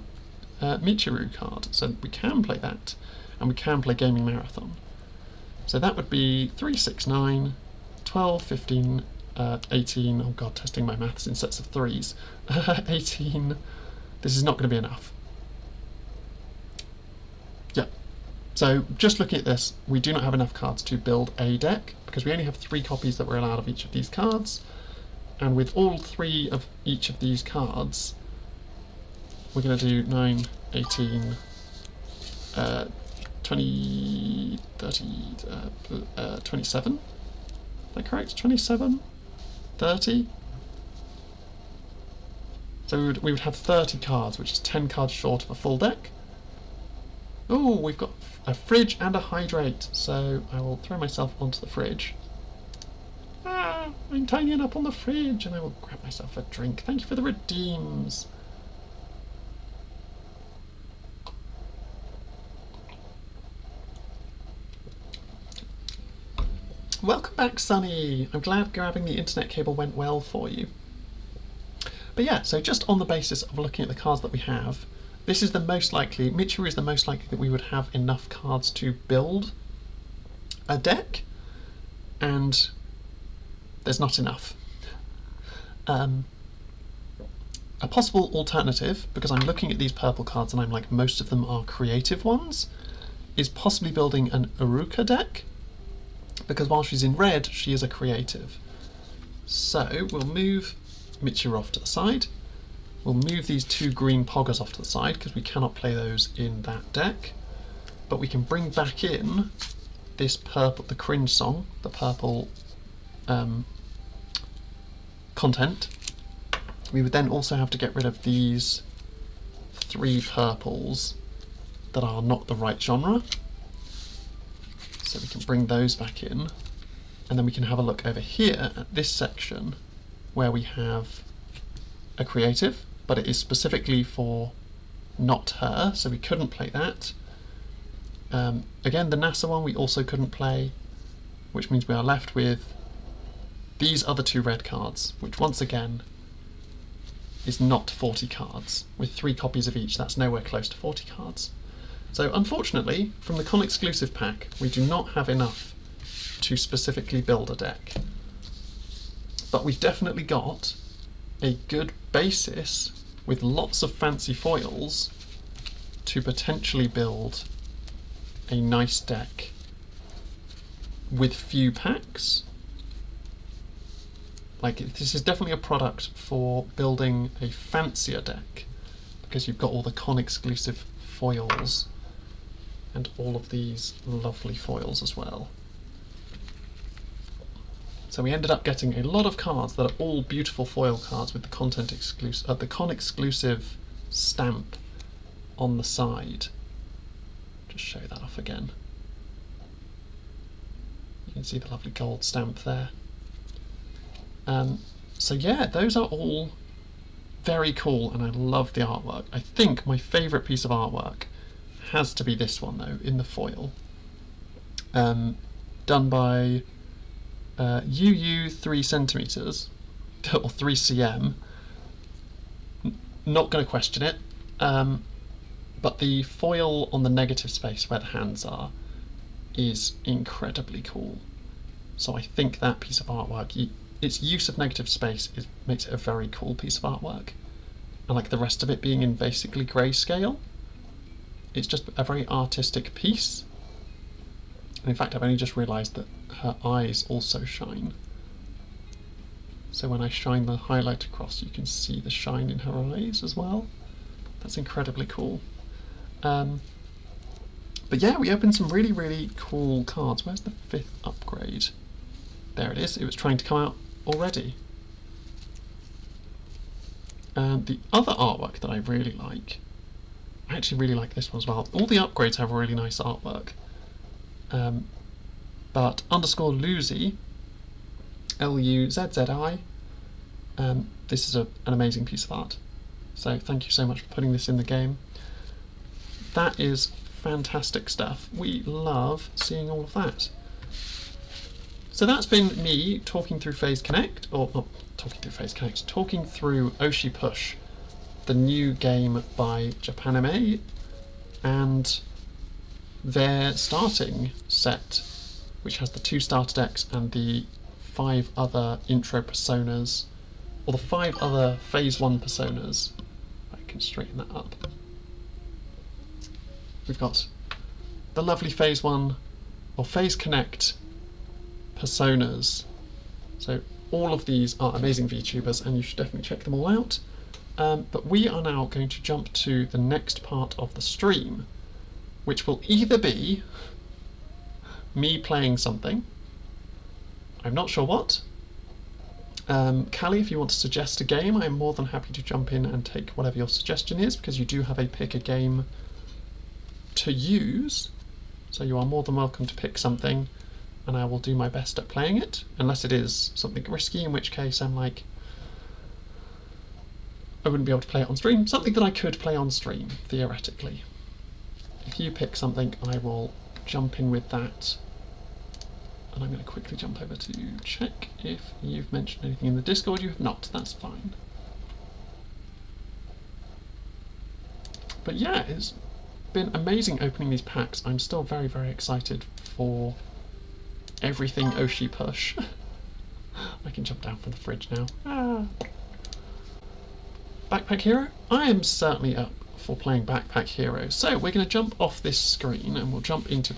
Michiru card, so we can play that. And we can play Gaming Marathon. So that would be 3, 6, 9, 12, 15, 18... Oh god, testing my maths in sets of 3s. 18... This is not going to be enough. Yeah. So just looking at this, we do not have enough cards to build a deck, because we only have 3 copies that we're allowed of each of these cards. And with all 3 of each of these cards, we're going to do 9, 18, 20, 30, 27? Is that correct? 27? 30? So we would have 30 cards, which is 10 cards short of a full deck. Oh, we've got a fridge and a hydrate, so I will throw myself onto the fridge. Ah, I'm tidying up on the fridge, and I will grab myself a drink. Thank you for the redeems. Welcome back, Sunny. I'm glad grabbing the internet cable went well for you. But yeah, so just on the basis of looking at the cards that we have, this is the most likely, Michiru is the most likely that we would have enough cards to build a deck, and there's not enough. A possible alternative, because I'm looking at these purple cards and I'm like, most of them are creative ones, is possibly building an Uruka deck, because while she's in red, she is a creative. So we'll move Michiru off to the side. We'll move these 2 green Poggers off to the side because we cannot play those in that deck. But we can bring back in this purple, the Cringe Song, the purple content. We would then also have to get rid of these 3 purples that are not the right genre. So we can bring those back in. And then we can have a look over here at this section where we have a creative, but it is specifically for not her, so we couldn't play that. Again, the NASA one we also couldn't play, which means we are left with these other 2 red cards, which once again is not 40 cards. With 3 copies of each, that's nowhere close to 40 cards. So unfortunately, from the con exclusive pack, we do not have enough to specifically build a deck. But we've definitely got a good basis with lots of fancy foils to potentially build a nice deck with few packs. Like, this is definitely a product for building a fancier deck, because you've got all the con exclusive foils and all of these lovely foils as well. So we ended up getting a lot of cards that are all beautiful foil cards with the the con exclusive stamp on the side. Just show that off again. You can see the lovely gold stamp there. So yeah, those are all very cool, and I love the artwork. I think my favourite piece of artwork has to be this one though, in the foil. Done by UU 3 centimeters or 3 cm. Not going to question it, but the foil on the negative space where the hands are is incredibly cool. So I think that piece of artwork, its use of negative space makes it a very cool piece of artwork. And like the rest of it being in basically grayscale, it's just a very artistic piece. And in fact, I've only just realised that her eyes also shine. So when I shine the highlight across, you can see the shine in her eyes as well. That's incredibly cool. But yeah, we opened some really, really cool cards. Where's the 5th upgrade? There it is. It was trying to come out already. The other artwork that I really like, I actually really like this one as well. All the upgrades have really nice artwork. But underscore Luzi, Luzzi, this is an amazing piece of art. So thank you so much for putting this in the game. That is fantastic stuff. We love seeing all of that. So that's been me talking through Phase Connect, or not talking through Phase Connect, talking through Oshi Push, the new game by Japanime, and their starting set, which has the 2 starter decks and the 5 other intro personas, or the 5 other Phase 1 personas. I can straighten that up. We've got the lovely Phase 1, or Phase Connect personas. So all of these are amazing VTubers and you should definitely check them all out. But we are now going to jump to the next part of the stream, which will either be me playing something, I'm not sure what. Callie, if you want to suggest a game, I'm more than happy to jump in and take whatever your suggestion is, because you do have a pick a game to use, so you are more than welcome to pick something and I will do my best at playing it, unless it is something risky, in which case I'm like, I wouldn't be able to play it on stream. Something that I could play on stream, theoretically. If you pick something, I will jump in with that. And I'm going to quickly jump over to check if you've mentioned anything in the Discord. You have not, that's fine. But yeah, it's been amazing opening these packs. I'm still very, very excited for everything Oshi Push. I can jump down from the fridge now. Ah. Backpack Hero? I am certainly up for playing Backpack Hero. So we're going to jump off this screen and we'll jump into